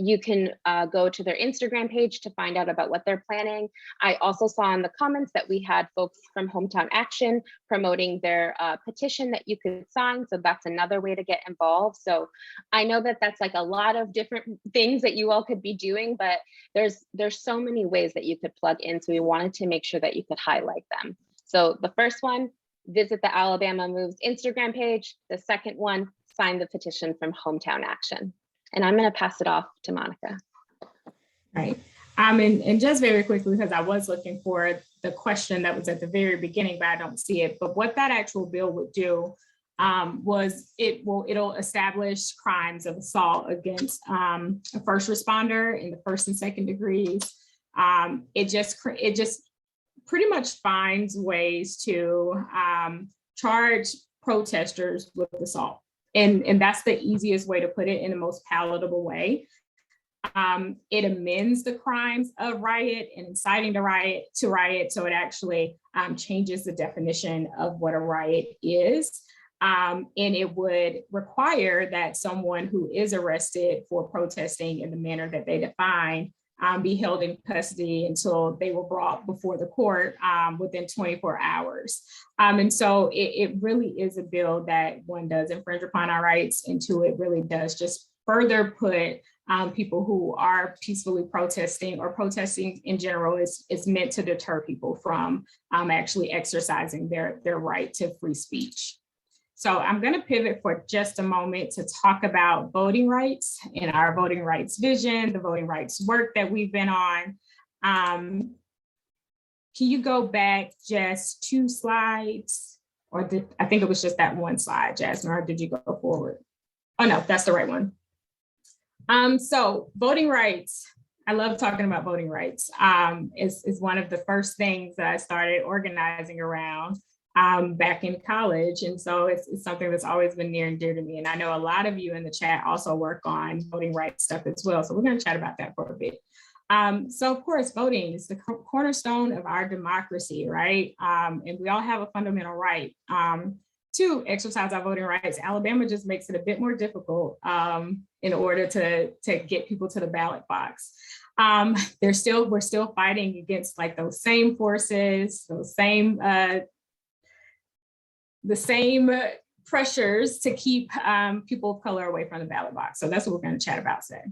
You can go to their Instagram page to find out about what they're planning. I also saw in the comments that we had folks from Hometown Action promoting their petition that you could sign. So that's another way to get involved. So I know that that's like a lot of different things that you all could be doing, but there's so many ways that you could plug in. So we wanted to make sure that you could highlight them. So the first one, visit the Alabama Moves Instagram page. The second one, sign the petition from Hometown Action. And I'm going to pass it off to Monica. Right. And just very quickly, because I was looking for the question that was at the very beginning, but I don't see it. But what that actual bill would do was it'll establish crimes of assault against a first responder in the first and second degrees. It just pretty much finds ways to charge protesters with assault. And that's the easiest way to put it in the most palatable way. It amends the crimes of riot and inciting to riot. So it actually changes the definition of what a riot is. And it would require that someone who is arrested for protesting in the manner that they define be held in custody until they were brought before the court within 24 hours. And so it really is a bill that, one, does infringe upon our rights, and two, it really does just further put people who are peacefully protesting, or protesting in general is meant to deter people from actually exercising their right to free speech. So I'm going to pivot for just a moment to talk about voting rights and our voting rights vision, the voting rights work that we've been on. Can you go back just 2 slides? Or I think it was just that one slide, Jasmine, or did you go forward? Oh no, that's the right one. So voting rights, I love talking about voting rights. Is one of the first things that I started organizing around back in college. And so it's something that's always been near and dear to me. And I know a lot of you in the chat also work on voting rights stuff as well. So we're going to chat about that for a bit. So of course, voting is the cornerstone of our democracy, right? And we all have a fundamental right to exercise our voting rights. Alabama just makes it a bit more difficult in order to get people to the ballot box. We're still fighting against like those same forces, the same pressures to keep people of color away from the ballot box. So that's what we're going to chat about today.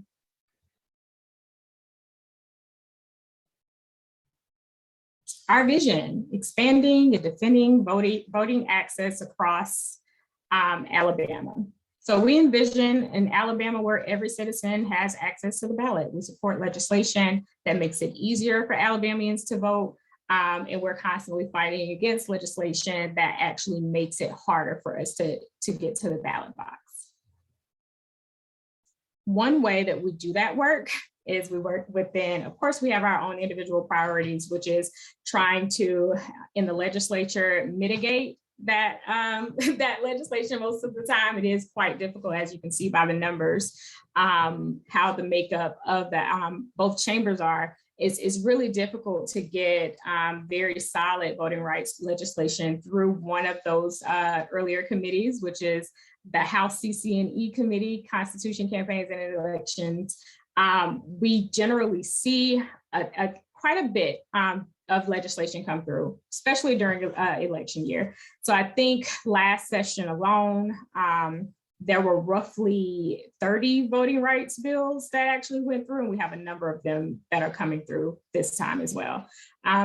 Our vision: expanding and defending voting access across Alabama. So we envision an Alabama where every citizen has access to the ballot. We support legislation that makes it easier for Alabamians to vote. And we're constantly fighting against legislation that actually makes it harder for us to get to the ballot box. One way that we do that work is we work within, of course, we have our own individual priorities, which is trying to, in the legislature, mitigate that, that legislation. Most of the time, it is quite difficult, as you can see by the numbers, how the makeup of the both chambers are. It's really difficult to get very solid voting rights legislation through one of those earlier committees, which is the House CC&E Committee, Constitution, Campaigns, and Elections. we generally see quite a bit of legislation come through, especially during election year. So I think last session alone, there were roughly 30 voting rights bills that actually went through, and we have a number of them that are coming through this time as well.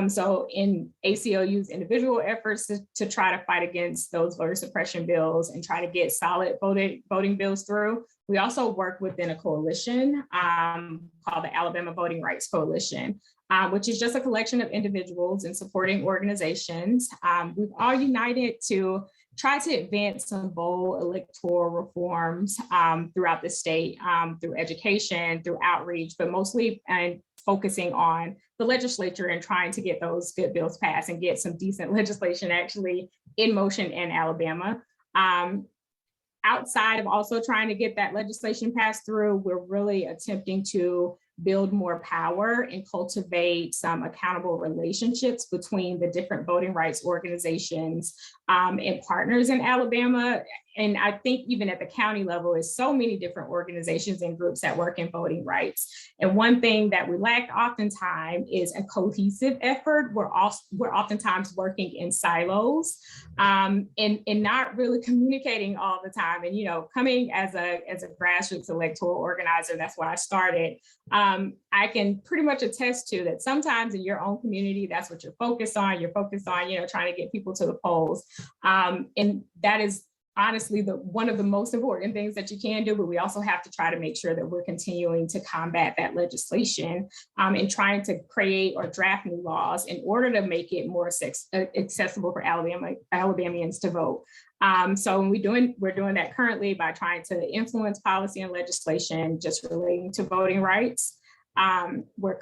So in ACLU's individual efforts to try to fight against those voter suppression bills and try to get solid voting bills through, we also work within a coalition called the Alabama Voting Rights Coalition, which is just a collection of individuals and supporting organizations. We've all united to try to advance some bold electoral reforms throughout the state, through education, through outreach, but mostly focusing on the legislature and trying to get those good bills passed and get some decent legislation actually in motion in Alabama. Outside of also trying to get that legislation passed through, we're really attempting to build more power and cultivate some accountable relationships between the different voting rights organizations and partners in Alabama. And I think even at the county level, is so many different organizations and groups that work in voting rights. And one thing that we lack oftentimes is a cohesive effort. We're oftentimes working in silos and not really communicating all the time. And, you know, coming as a grassroots electoral organizer, that's why I started. I can pretty much attest to that sometimes in your own community, that's what you're focused on. You're focused on, you know, trying to get people to the polls. And that is honestly one of the most important things that you can do, but we also have to try to make sure that we're continuing to combat that legislation and trying to create or draft new laws in order to make it more accessible for Alabamians to vote. So we're doing that currently by trying to influence policy and legislation just relating to voting rights. We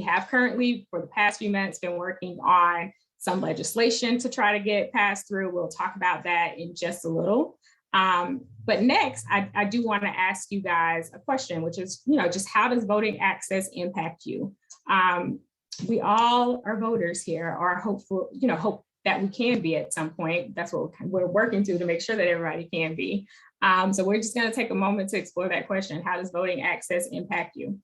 have currently for the past few months been working on some legislation to try to get passed through. We'll talk about that in just a little. But next, I do want to ask you guys a question, which is, you know, just how does voting access impact you? We all are voters here, or hope that we can be at some point. That's what we're working to make sure that everybody can be. So we're just going to take a moment to explore that question. How does voting access impact you?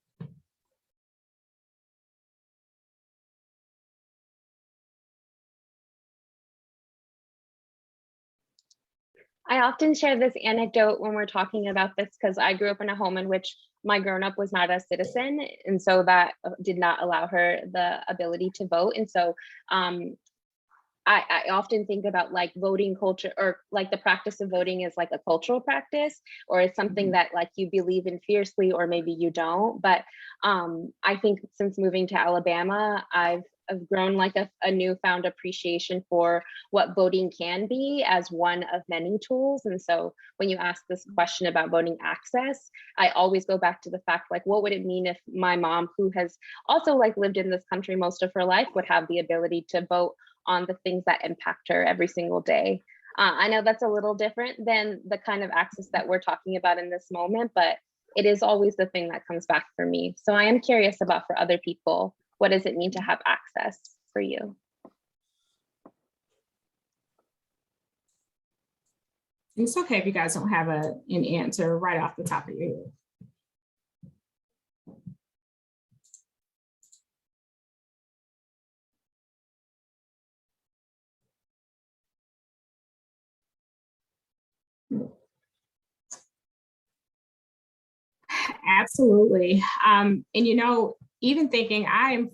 I often share this anecdote when we're talking about this because I grew up in a home in which my grown-up was not a citizen, and so that did not allow her the ability to vote. And so I often think about like voting culture, or like the practice of voting is like a cultural practice, or it's something that like you believe in fiercely, or maybe you don't. But I think since moving to Alabama, I've grown like a newfound appreciation for what voting can be as one of many tools. And so when you ask this question about voting access, I always go back to the fact, like, what would it mean if my mom, who has also like lived in this country most of her life, would have the ability to vote on the things that impact her every single day? I know that's a little different than the kind of access that we're talking about in this moment, but it is always the thing that comes back for me. So I am curious about, for other people, what does it mean to have access for you? It's okay if you guys don't have an answer right off the top of your head. Absolutely. And you know, even thinking I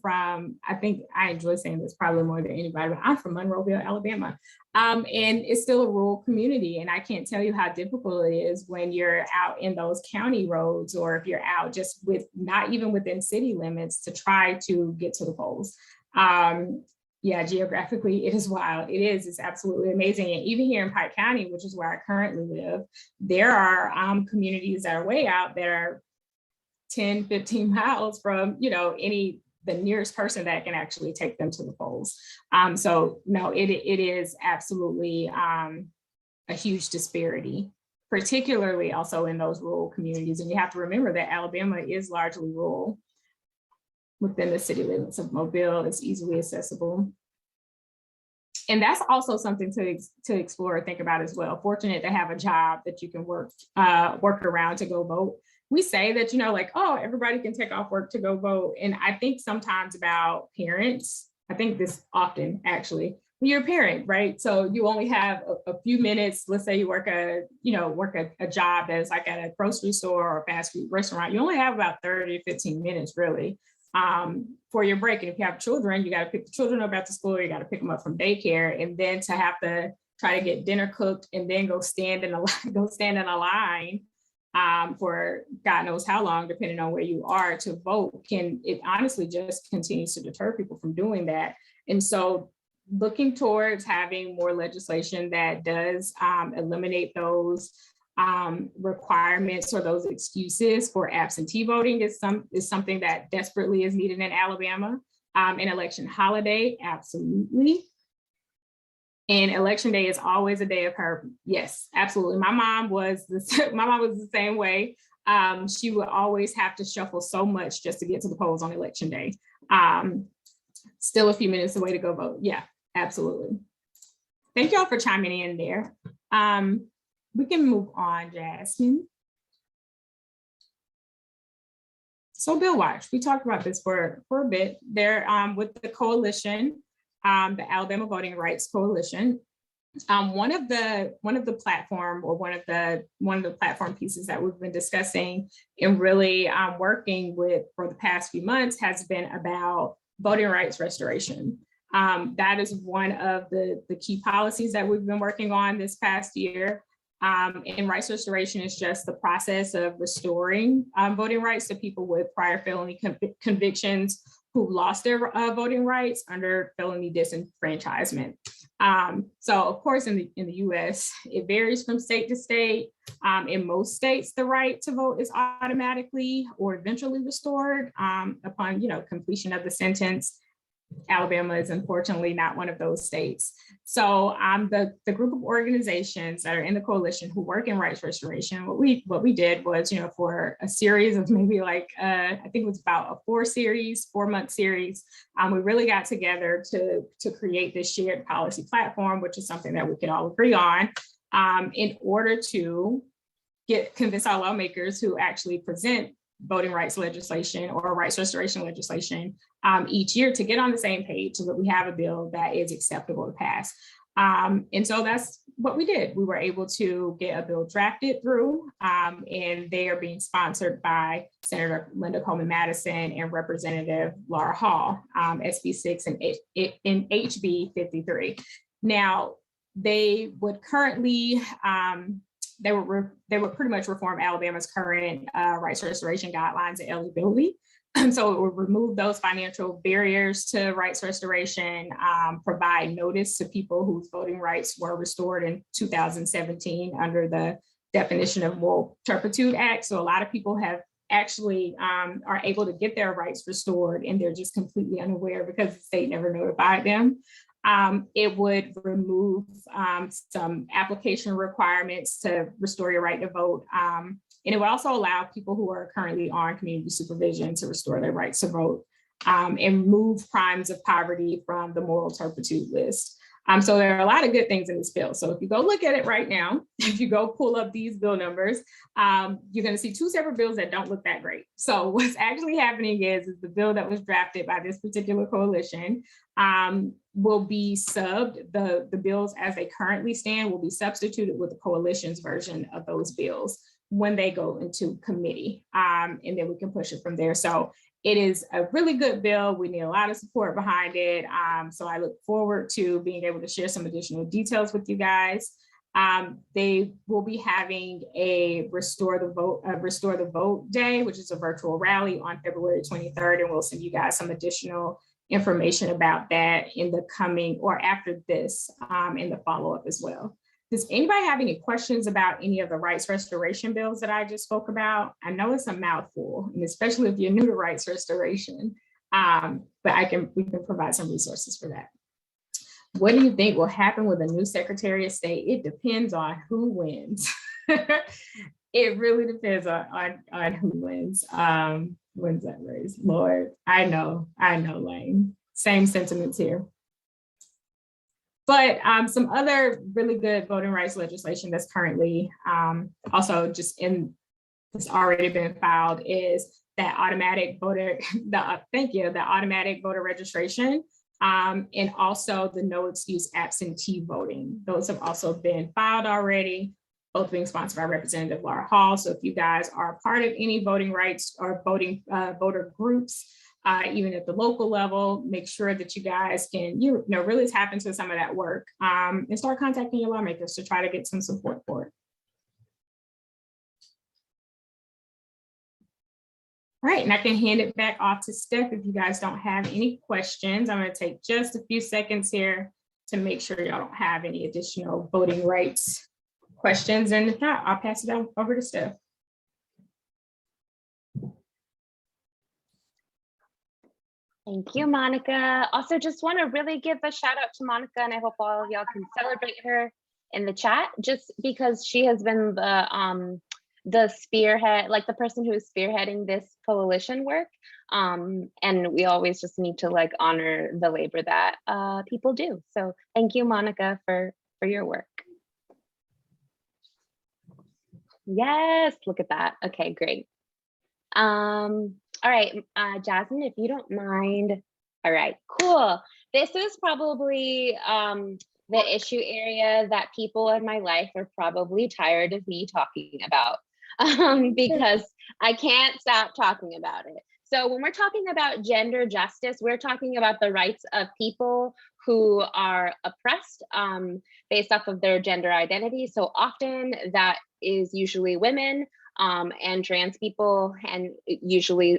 think I enjoy saying this probably more than anybody, but I'm from Monroeville, Alabama. And it's still a rural community. And I can't tell you how difficult it is when you're out in those county roads, or if you're out just not even within city limits, to try to get to the polls. Yeah, geographically, it is wild. It's absolutely amazing. And even here in Pike County, which is where I currently live, there are communities that are way out there, 10, 15 miles from, you know, the nearest person that can actually take them to the polls. So no, it is absolutely a huge disparity, particularly also in those rural communities. And you have to remember that Alabama is largely rural. Within the city limits of Mobile, it's easily accessible. And that's also something to explore and think about as well. Fortunate to have a job that you can work around to go vote. We say that, like, oh, everybody can take off work to go vote. And I think sometimes about parents, I think this often actually, when you're a parent, right? So you only have a few minutes. Let's say you work a job that's like at a grocery store or a fast food restaurant. You only have about 30 to 15 minutes really for your break. And if you have children, you got to pick the children up after school, you got to pick them up from daycare, and then to have to try to get dinner cooked and then go stand in a line for God knows how long, depending on where you are to vote, it honestly just continues to deter people from doing that. And so looking towards having more legislation that does eliminate those requirements or those excuses for absentee voting is something that desperately is needed in Alabama. An election holiday, absolutely. And election day is always a day of her. Yes, absolutely. My mom was the same way. She would always have to shuffle so much just to get to the polls on election day. Still a few minutes away to go vote. Yeah, absolutely. Thank y'all for chiming in there. We can move on, Jasmine. So Bill Watch, we talked about this for a bit. They're with the coalition, the Alabama Voting Rights Coalition. One of the platform pieces that we've been discussing and really working with for the past few months has been about voting rights restoration. That is one of the key policies that we've been working on this past year. And rights restoration is just the process of restoring voting rights to people with prior felony convictions who lost their voting rights under felony disenfranchisement. So of course, in the US, it varies from state to state. In most states, the right to vote is automatically or eventually restored upon completion of the sentence. Alabama is unfortunately not one of those states. So the group of organizations that are in the coalition who work in rights restoration, what we did was, for a series of maybe I think it was about a 4-month series, we really got together to create this shared policy platform, which is something that we could all agree on, in order to convince our lawmakers who actually present voting rights legislation or rights restoration legislation each year to get on the same page so that we have a bill that is acceptable to pass. And so that's what we did. We were able to get a bill drafted through, and they are being sponsored by Senator Linda Coleman Madison and Representative Laura Hall, SB 6 and HB 53. Now, they would currently they would pretty much reform Alabama's current rights restoration guidelines and eligibility. So it would remove those financial barriers to rights restoration, provide notice to people whose voting rights were restored in 2017 under the definition of moral turpitude act. So a lot of people have actually are able to get their rights restored, and they're just completely unaware because the state never notified them. It would remove some application requirements to restore your right to vote. And it would also allow people who are currently on community supervision to restore their rights to vote, and move crimes of poverty from the moral turpitude list. So there are a lot of good things in this bill. So if you go look at it right now, if you go pull up these bill numbers, you're going to see 2 separate bills that don't look that great. So what's actually happening is the bill that was drafted by this particular coalition will be subbed. The bills as they currently stand will be substituted with the coalition's version of those bills when they go into committee, and then we can push it from there. So it is a really good bill. We need a lot of support behind it. So I look forward to being able to share some additional details with you guys. They will be having a Restore the Vote Day, which is a virtual rally on February 23rd, and we'll send you guys some additional information about that in the coming or after this in the follow-up as well. Does anybody have any questions about any of the rights restoration bills that I just spoke about? I know it's a mouthful, and especially if you're new to rights restoration, but we can provide some resources for that. What do you think will happen with a new Secretary of State? It depends on who wins. It really depends on who wins. Wins that race? Lord, I know, Lane. Same sentiments here. But some other really good voting rights legislation that's currently also just that's already been filed is that automatic voter, the automatic voter registration, and also the no excuse absentee voting. Those have also been filed already, both being sponsored by Representative Laura Hall. So if you guys are a part of any voting rights or voting voter groups, even at the local level, make sure that you guys can really tap into some of that work and start contacting your lawmakers to try to get some support for it. All right, and I can hand it back off to Steph if you guys don't have any questions. I'm going to take just a few seconds here to make sure y'all don't have any additional voting rights questions. And if not, I'll pass it over to Steph. Thank you, Monica. Also, just want to really give a shout out to Monica, and I hope all of y'all can celebrate her in the chat, just because she has been the spearhead, like the person who is spearheading this coalition work. And we always just need to like honor the labor that people do. So thank you, Monica, for your work. Yes, look at that. Okay, great. All right, Jasmine, if you don't mind. All right, cool. This is probably the issue area that people in my life are probably tired of me talking about because I can't stop talking about it. So when we're talking about gender justice, we're talking about the rights of people who are oppressed based off of their gender identity. So often that is usually women and trans people, and usually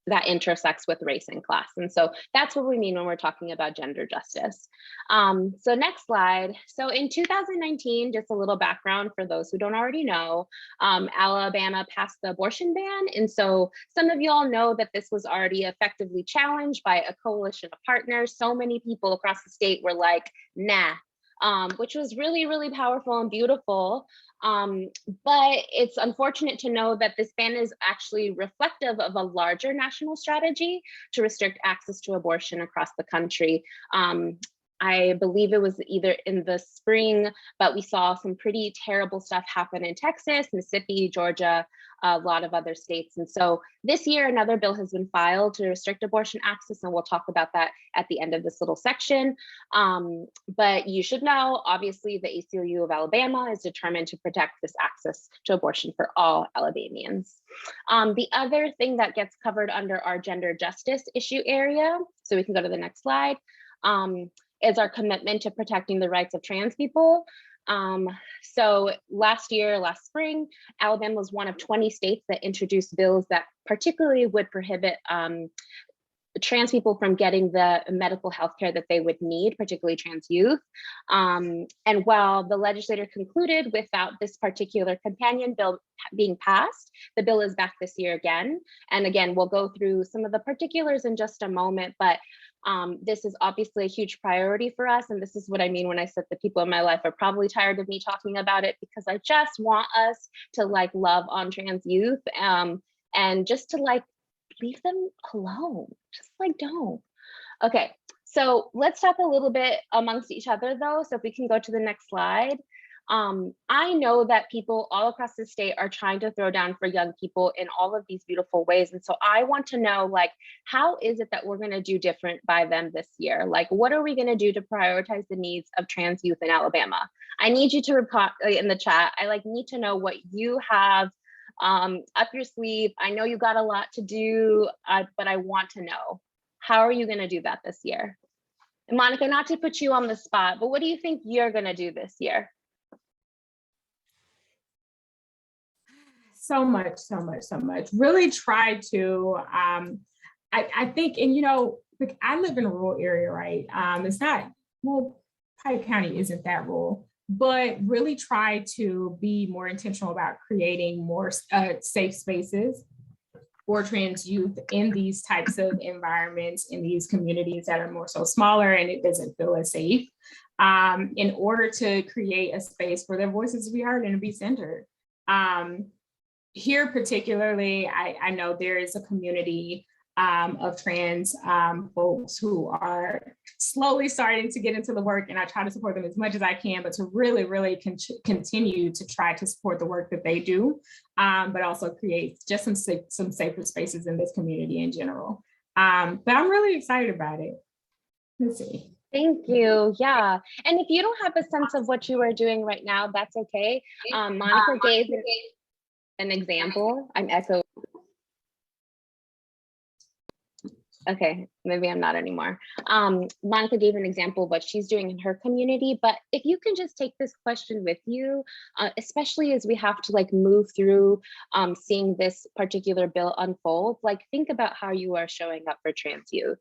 that intersects with race and class. And so that's what we mean when we're talking about gender justice. So next slide. So in 2019, just a little background for those who don't already know, Alabama passed the abortion ban. And so some of y'all know that this was already effectively challenged by a coalition of partners. So many people across the state were like, nah, which was really, really powerful and beautiful. But it's unfortunate to know that this ban is actually reflective of a larger national strategy to restrict access to abortion across the country. I believe it was either in the spring, but we saw some pretty terrible stuff happen in Texas, Mississippi, Georgia, a lot of other states. And so this year, another bill has been filed to restrict abortion access, and we'll talk about that at the end of this little section. But you should know, obviously, the ACLU of Alabama is determined to protect this access to abortion for all Alabamians. The other thing that gets covered under our gender justice issue area, so we can go to the next slide, is our commitment to protecting the rights of trans people. So last spring, Alabama was one of 20 states that introduced bills that particularly would prohibit trans people from getting the medical health care that they would need, particularly trans youth. And while the legislature concluded without this particular companion bill being passed, the bill is back this year again. And again, we'll go through some of the particulars in just a moment, but this is obviously a huge priority for us. And this is what I mean when I said the people in my life are probably tired of me talking about it, because I just want us to like love on trans youth and just to like leave them alone, just like don't. Okay, so let's talk a little bit amongst each other though. So if we can go to the next slide. I know that people all across the state are trying to throw down for young people in all of these beautiful ways. And so I want to know, like, how is it that we're going to do different by them this year? Like, what are we going to do to prioritize the needs of trans youth in Alabama? I need you to report in the chat. I need to know what you have up your sleeve. I know you got a lot to do, but I want to know, how are you going to do that this year? And Monica, not to put you on the spot, but what do you think you're going to do this year? So much. Really try to, I think, and like, I live in a rural area, right? It's not, well, Pike County isn't that rural, but really try to be more intentional about creating more safe spaces for trans youth in these types of environments, in these communities that are more so smaller and it doesn't feel as safe, in order to create a space for their voices to be heard and to be centered. Here particularly, I know there is a community of trans folks who are slowly starting to get into the work, and I try to support them as much as I can, but to really, really continue to try to support the work that they do, but also create just some safer spaces in this community in general. But I'm really excited about it. Let's see. Thank you. Yeah. And if you don't have a sense of what you are doing right now, that's okay. Monica gave an example. I'm echoing. Okay, maybe I'm not anymore. Monica gave an example of what she's doing in her community, but if you can just take this question with you, especially as we have to like move through seeing this particular bill unfold, like think about how you are showing up for trans youth.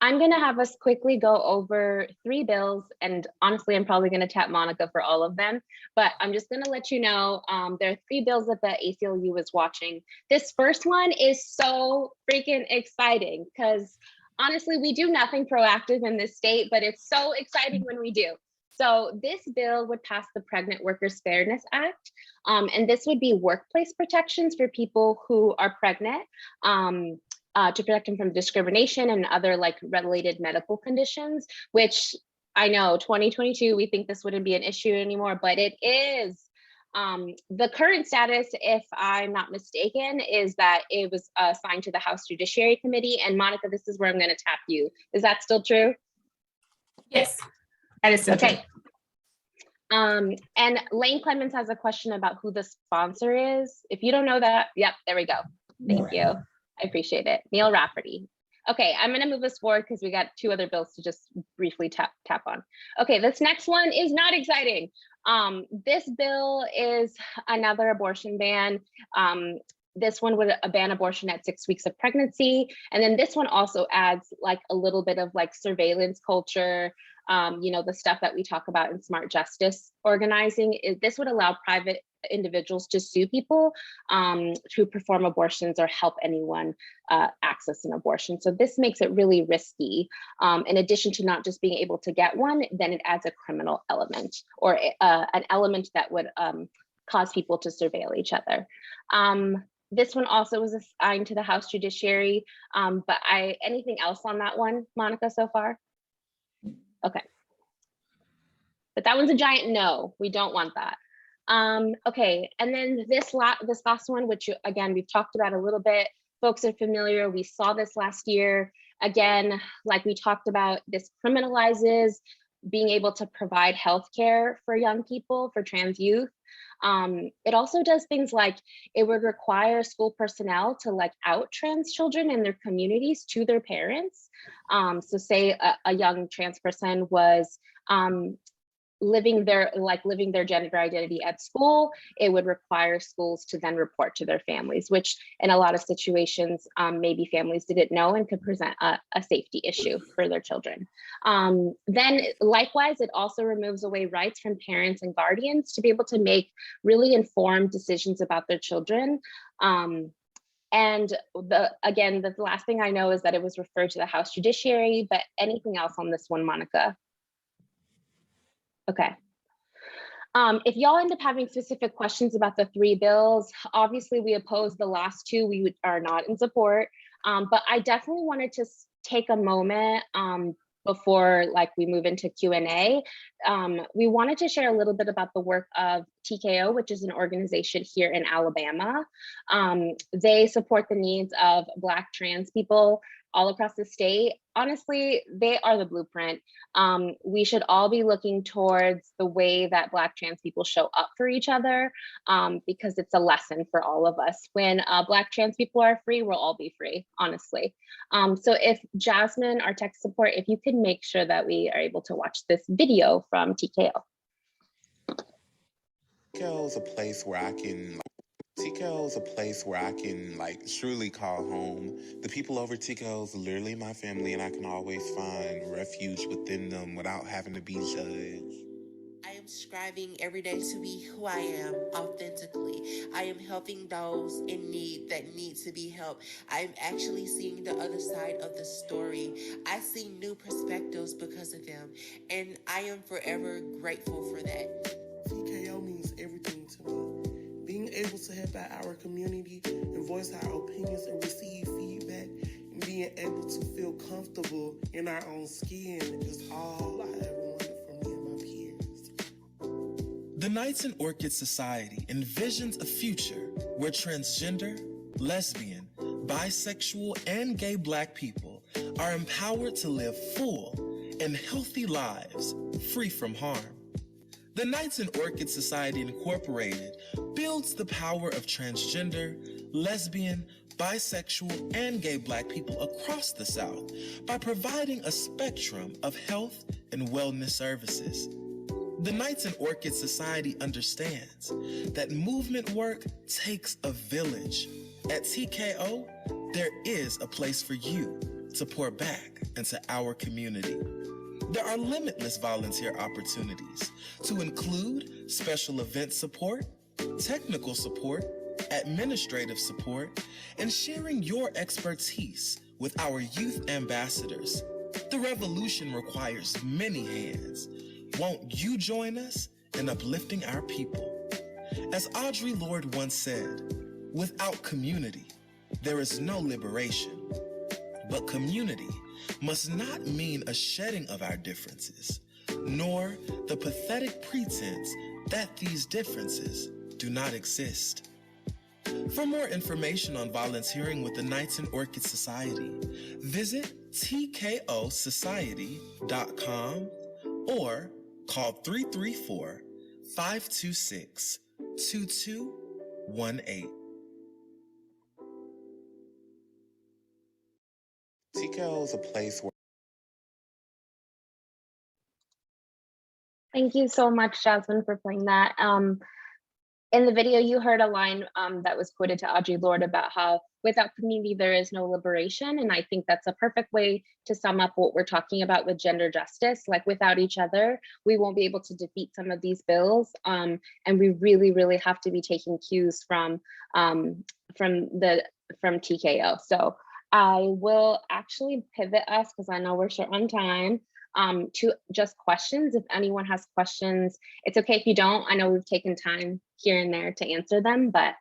I'm going to have us quickly go over 3 bills, and honestly, I'm probably going to tap Monica for all of them, but I'm just going to let you know there are 3 bills that the ACLU is watching. This first one is so freaking exciting because honestly, we do nothing proactive in this state, but it's so exciting when we do. So this bill would pass the Pregnant Workers Fairness Act, and this would be workplace protections for people who are pregnant. To protect them from discrimination and other like related medical conditions, which I know 2022, we think this wouldn't be an issue anymore, but it is. The current status, if I'm not mistaken, is that it was assigned to the House Judiciary Committee. And Monica, this is where I'm going to tap you. Is that still true? Yes, that is still okay. True. And Lane Clemens has a question about who the sponsor is. If you don't know that, yep, there we go. Thank you. I appreciate it. Neil Rafferty. Okay, I'm going to move us forward because we got 2 other bills to just briefly tap on. Okay, this next one is not exciting. This bill is another abortion ban. This one would ban abortion at 6 weeks of pregnancy. And then this one also adds like a little bit of like surveillance culture, you know, the stuff that we talk about in smart justice organizing. This would allow private individuals to sue people to perform abortions or help anyone access an abortion. So this makes it really risky. In addition to not just being able to get one, then it adds a criminal element or an element that would cause people to surveil each other. This one also was assigned to the House Judiciary, but anything else on that one, Monica, so far? Okay. But that one's a giant no. We don't want that. Okay, and then this last one, which again, we've talked about a little bit, folks are familiar, we saw this last year. Again, like we talked about, this criminalizes being able to provide healthcare for young people, for trans youth. It also does things like it would require school personnel to like out trans children in their communities to their parents. So say a young trans person was living their gender identity at school, it would require schools to then report to their families, which in a lot of situations, maybe families didn't know and could present a safety issue for their children. Then likewise, it also removes away rights from parents and guardians to be able to make really informed decisions about their children. And the last thing I know is that it was referred to the House Judiciary, but anything else on this one, Monica? Okay. If y'all end up having specific questions about the 3 bills, obviously we oppose the last 2, we are not in support, but I definitely wanted to take a moment before like we move into Q&A. We wanted to share a little bit about the work of TKO, which is an organization here in Alabama. They support the needs of Black trans people all across the state. Honestly, they are the blueprint. We should all be looking towards the way that Black trans people show up for each other, because it's a lesson for all of us. When Black trans people are free, we'll all be free, honestly. So if Jasmine, our tech support, if you could make sure that we are able to watch this video from TKO. TKO is a place where I can like truly call home. The people over TKO is literally my family, and I can always find refuge within them without having to be judged. I am striving every day to be who I am authentically. I am helping those in need that need to be helped. I am actually seeing the other side of the story. I see new perspectives because of them, and I am forever grateful for that. TKO means everything to me. Being able to help out our community and voice our opinions and receive feedback being able to feel comfortable in our own skin is all I ever wanted for me and my peers. The Knights in Orchid Society envisions a future where transgender, lesbian, bisexual, and gay Black people are empowered to live full and healthy lives free from harm. The Knights in Orchid Society Incorporated builds the power of transgender, lesbian, bisexual, and gay Black people across the South by providing a spectrum of health and wellness services. The Knights in Orchid Society understands that movement work takes a village. At TKO, there is a place for you to pour back into our community. There are limitless volunteer opportunities to include special event support, technical support, administrative support, and sharing your expertise with our youth ambassadors. The revolution requires many hands. Won't you join us in uplifting our people? As Audre Lorde once said, without community, there is no liberation. But community must not mean a shedding of our differences, nor the pathetic pretense that these differences do not exist. For more information on volunteering with the Knights in Orchid Society, visit tkosociety.com or call 334-526-2218. TKO is a place where Thank you so much, Jasmine, for playing that. In the video, you heard a line that was quoted to Audre Lorde about how without community, there is no liberation. And I think that's a perfect way to sum up what we're talking about with gender justice. Like without each other, we won't be able to defeat some of these bills. And we really, really have to be taking cues from TKO. So I will actually pivot us, because I know we're short on time, to just questions. If anyone has questions, it's okay if you don't. I know we've taken time here and there to answer them, but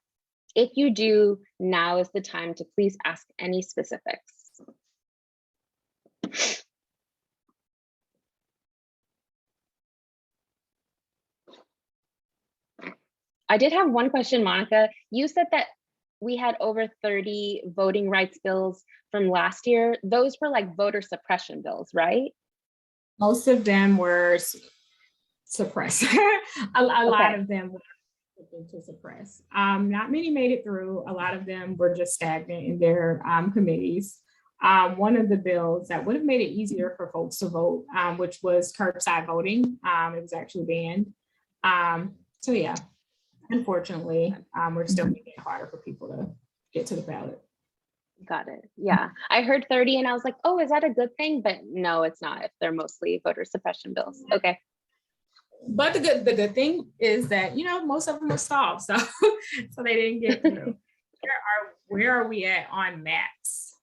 if you do, now is the time to please ask any specifics. I did have one question, Monica. You said that we had over 30 voting rights bills from last year. Those were like voter suppression bills, right? Most of them were suppressed. a lot of them were to suppress. Not many made it through. A lot of them were just stagnant in their committees. One of the bills that would have made it easier for folks to vote, which was curbside voting, it was actually banned. So yeah, unfortunately, we're still making it harder for people to get to the ballot. Got it. Yeah, I heard 30 and I was like, oh, is that a good thing? But no, it's not if they're mostly voter suppression bills. Okay. But the good thing is that, you know, most of them were stalled, so so they didn't get through. Where are we at on maps?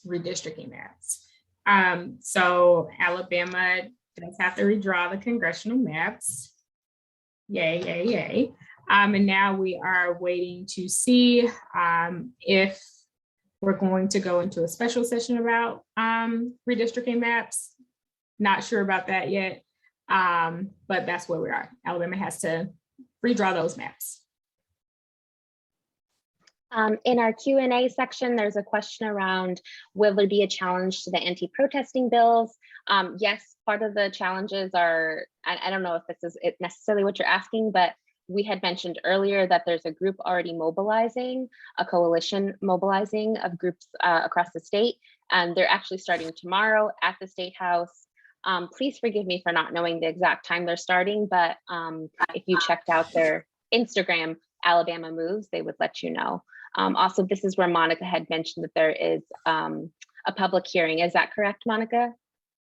Redistricting maps. So Alabama does have to redraw the congressional maps. Yay, yay, yay. And now we are waiting to see if we're going to go into a special session about redistricting maps. Not sure about that yet, but that's where we are. Alabama has to redraw those maps. In our Q&A section, there's a question around, will there be a challenge to the anti-protesting bills? Yes, part of the challenges are, I don't know if this is necessarily what you're asking, but we had mentioned earlier that there's a group already mobilizing, a coalition mobilizing of groups across the state, and they're actually starting tomorrow at the State House. Please forgive me for not knowing the exact time they're starting, but if you checked out their Instagram, Alabama Moves, they would let you know. Also, this is where Monica had mentioned that there is a public hearing. Is that correct, Monica?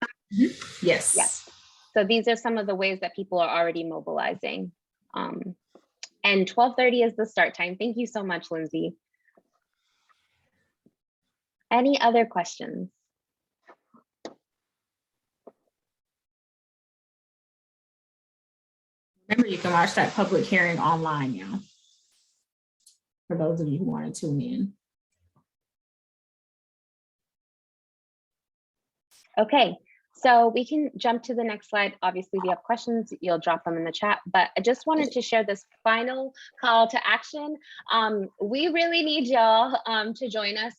Mm-hmm. Yes. Yes. So these are some of the ways that people are already mobilizing. And 12:30 is the start time. Thank you so much, Lindsay. Any other questions? Remember, you can watch that public hearing online now, for those of you who want to tune in. Okay, so we can jump to the next slide. Obviously, if you have questions, you'll drop them in the chat, but I just wanted to share this final call to action. We really need y'all to join us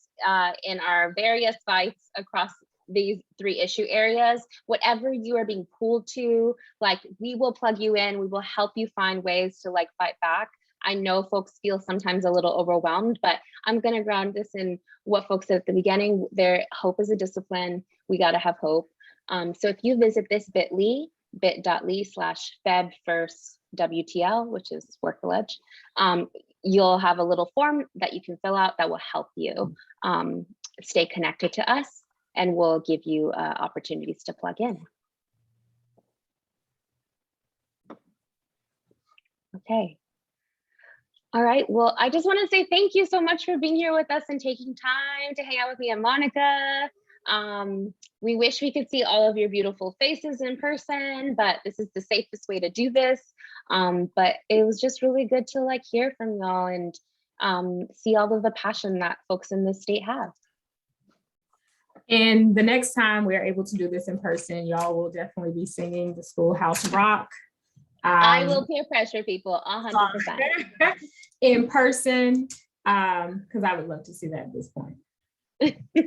in our various fights across these 3 issue areas. Whatever you are being pulled to, like, we will plug you in, we will help you find ways to like fight back. I know folks feel sometimes a little overwhelmed, but I'm gonna ground this in what folks said at the beginning. Their hope is a discipline. We gotta have hope. So if you visit this bit.ly/FebFirstWTL, which is Work the Ledge, you'll have a little form that you can fill out that will help you stay connected to us, and we'll give you opportunities to plug in. Okay. All right, well, I just want to say thank you so much for being here with us and taking time to hang out with me and Monica. We wish we could see all of your beautiful faces in person, but this is the safest way to do this. But it was just really good to like hear from y'all and see all of the passion that folks in this state have. And the next time we're able to do this in person, y'all will definitely be singing the Schoolhouse Rock. I will peer pressure people 100%. In person, because I would love to see that at this point.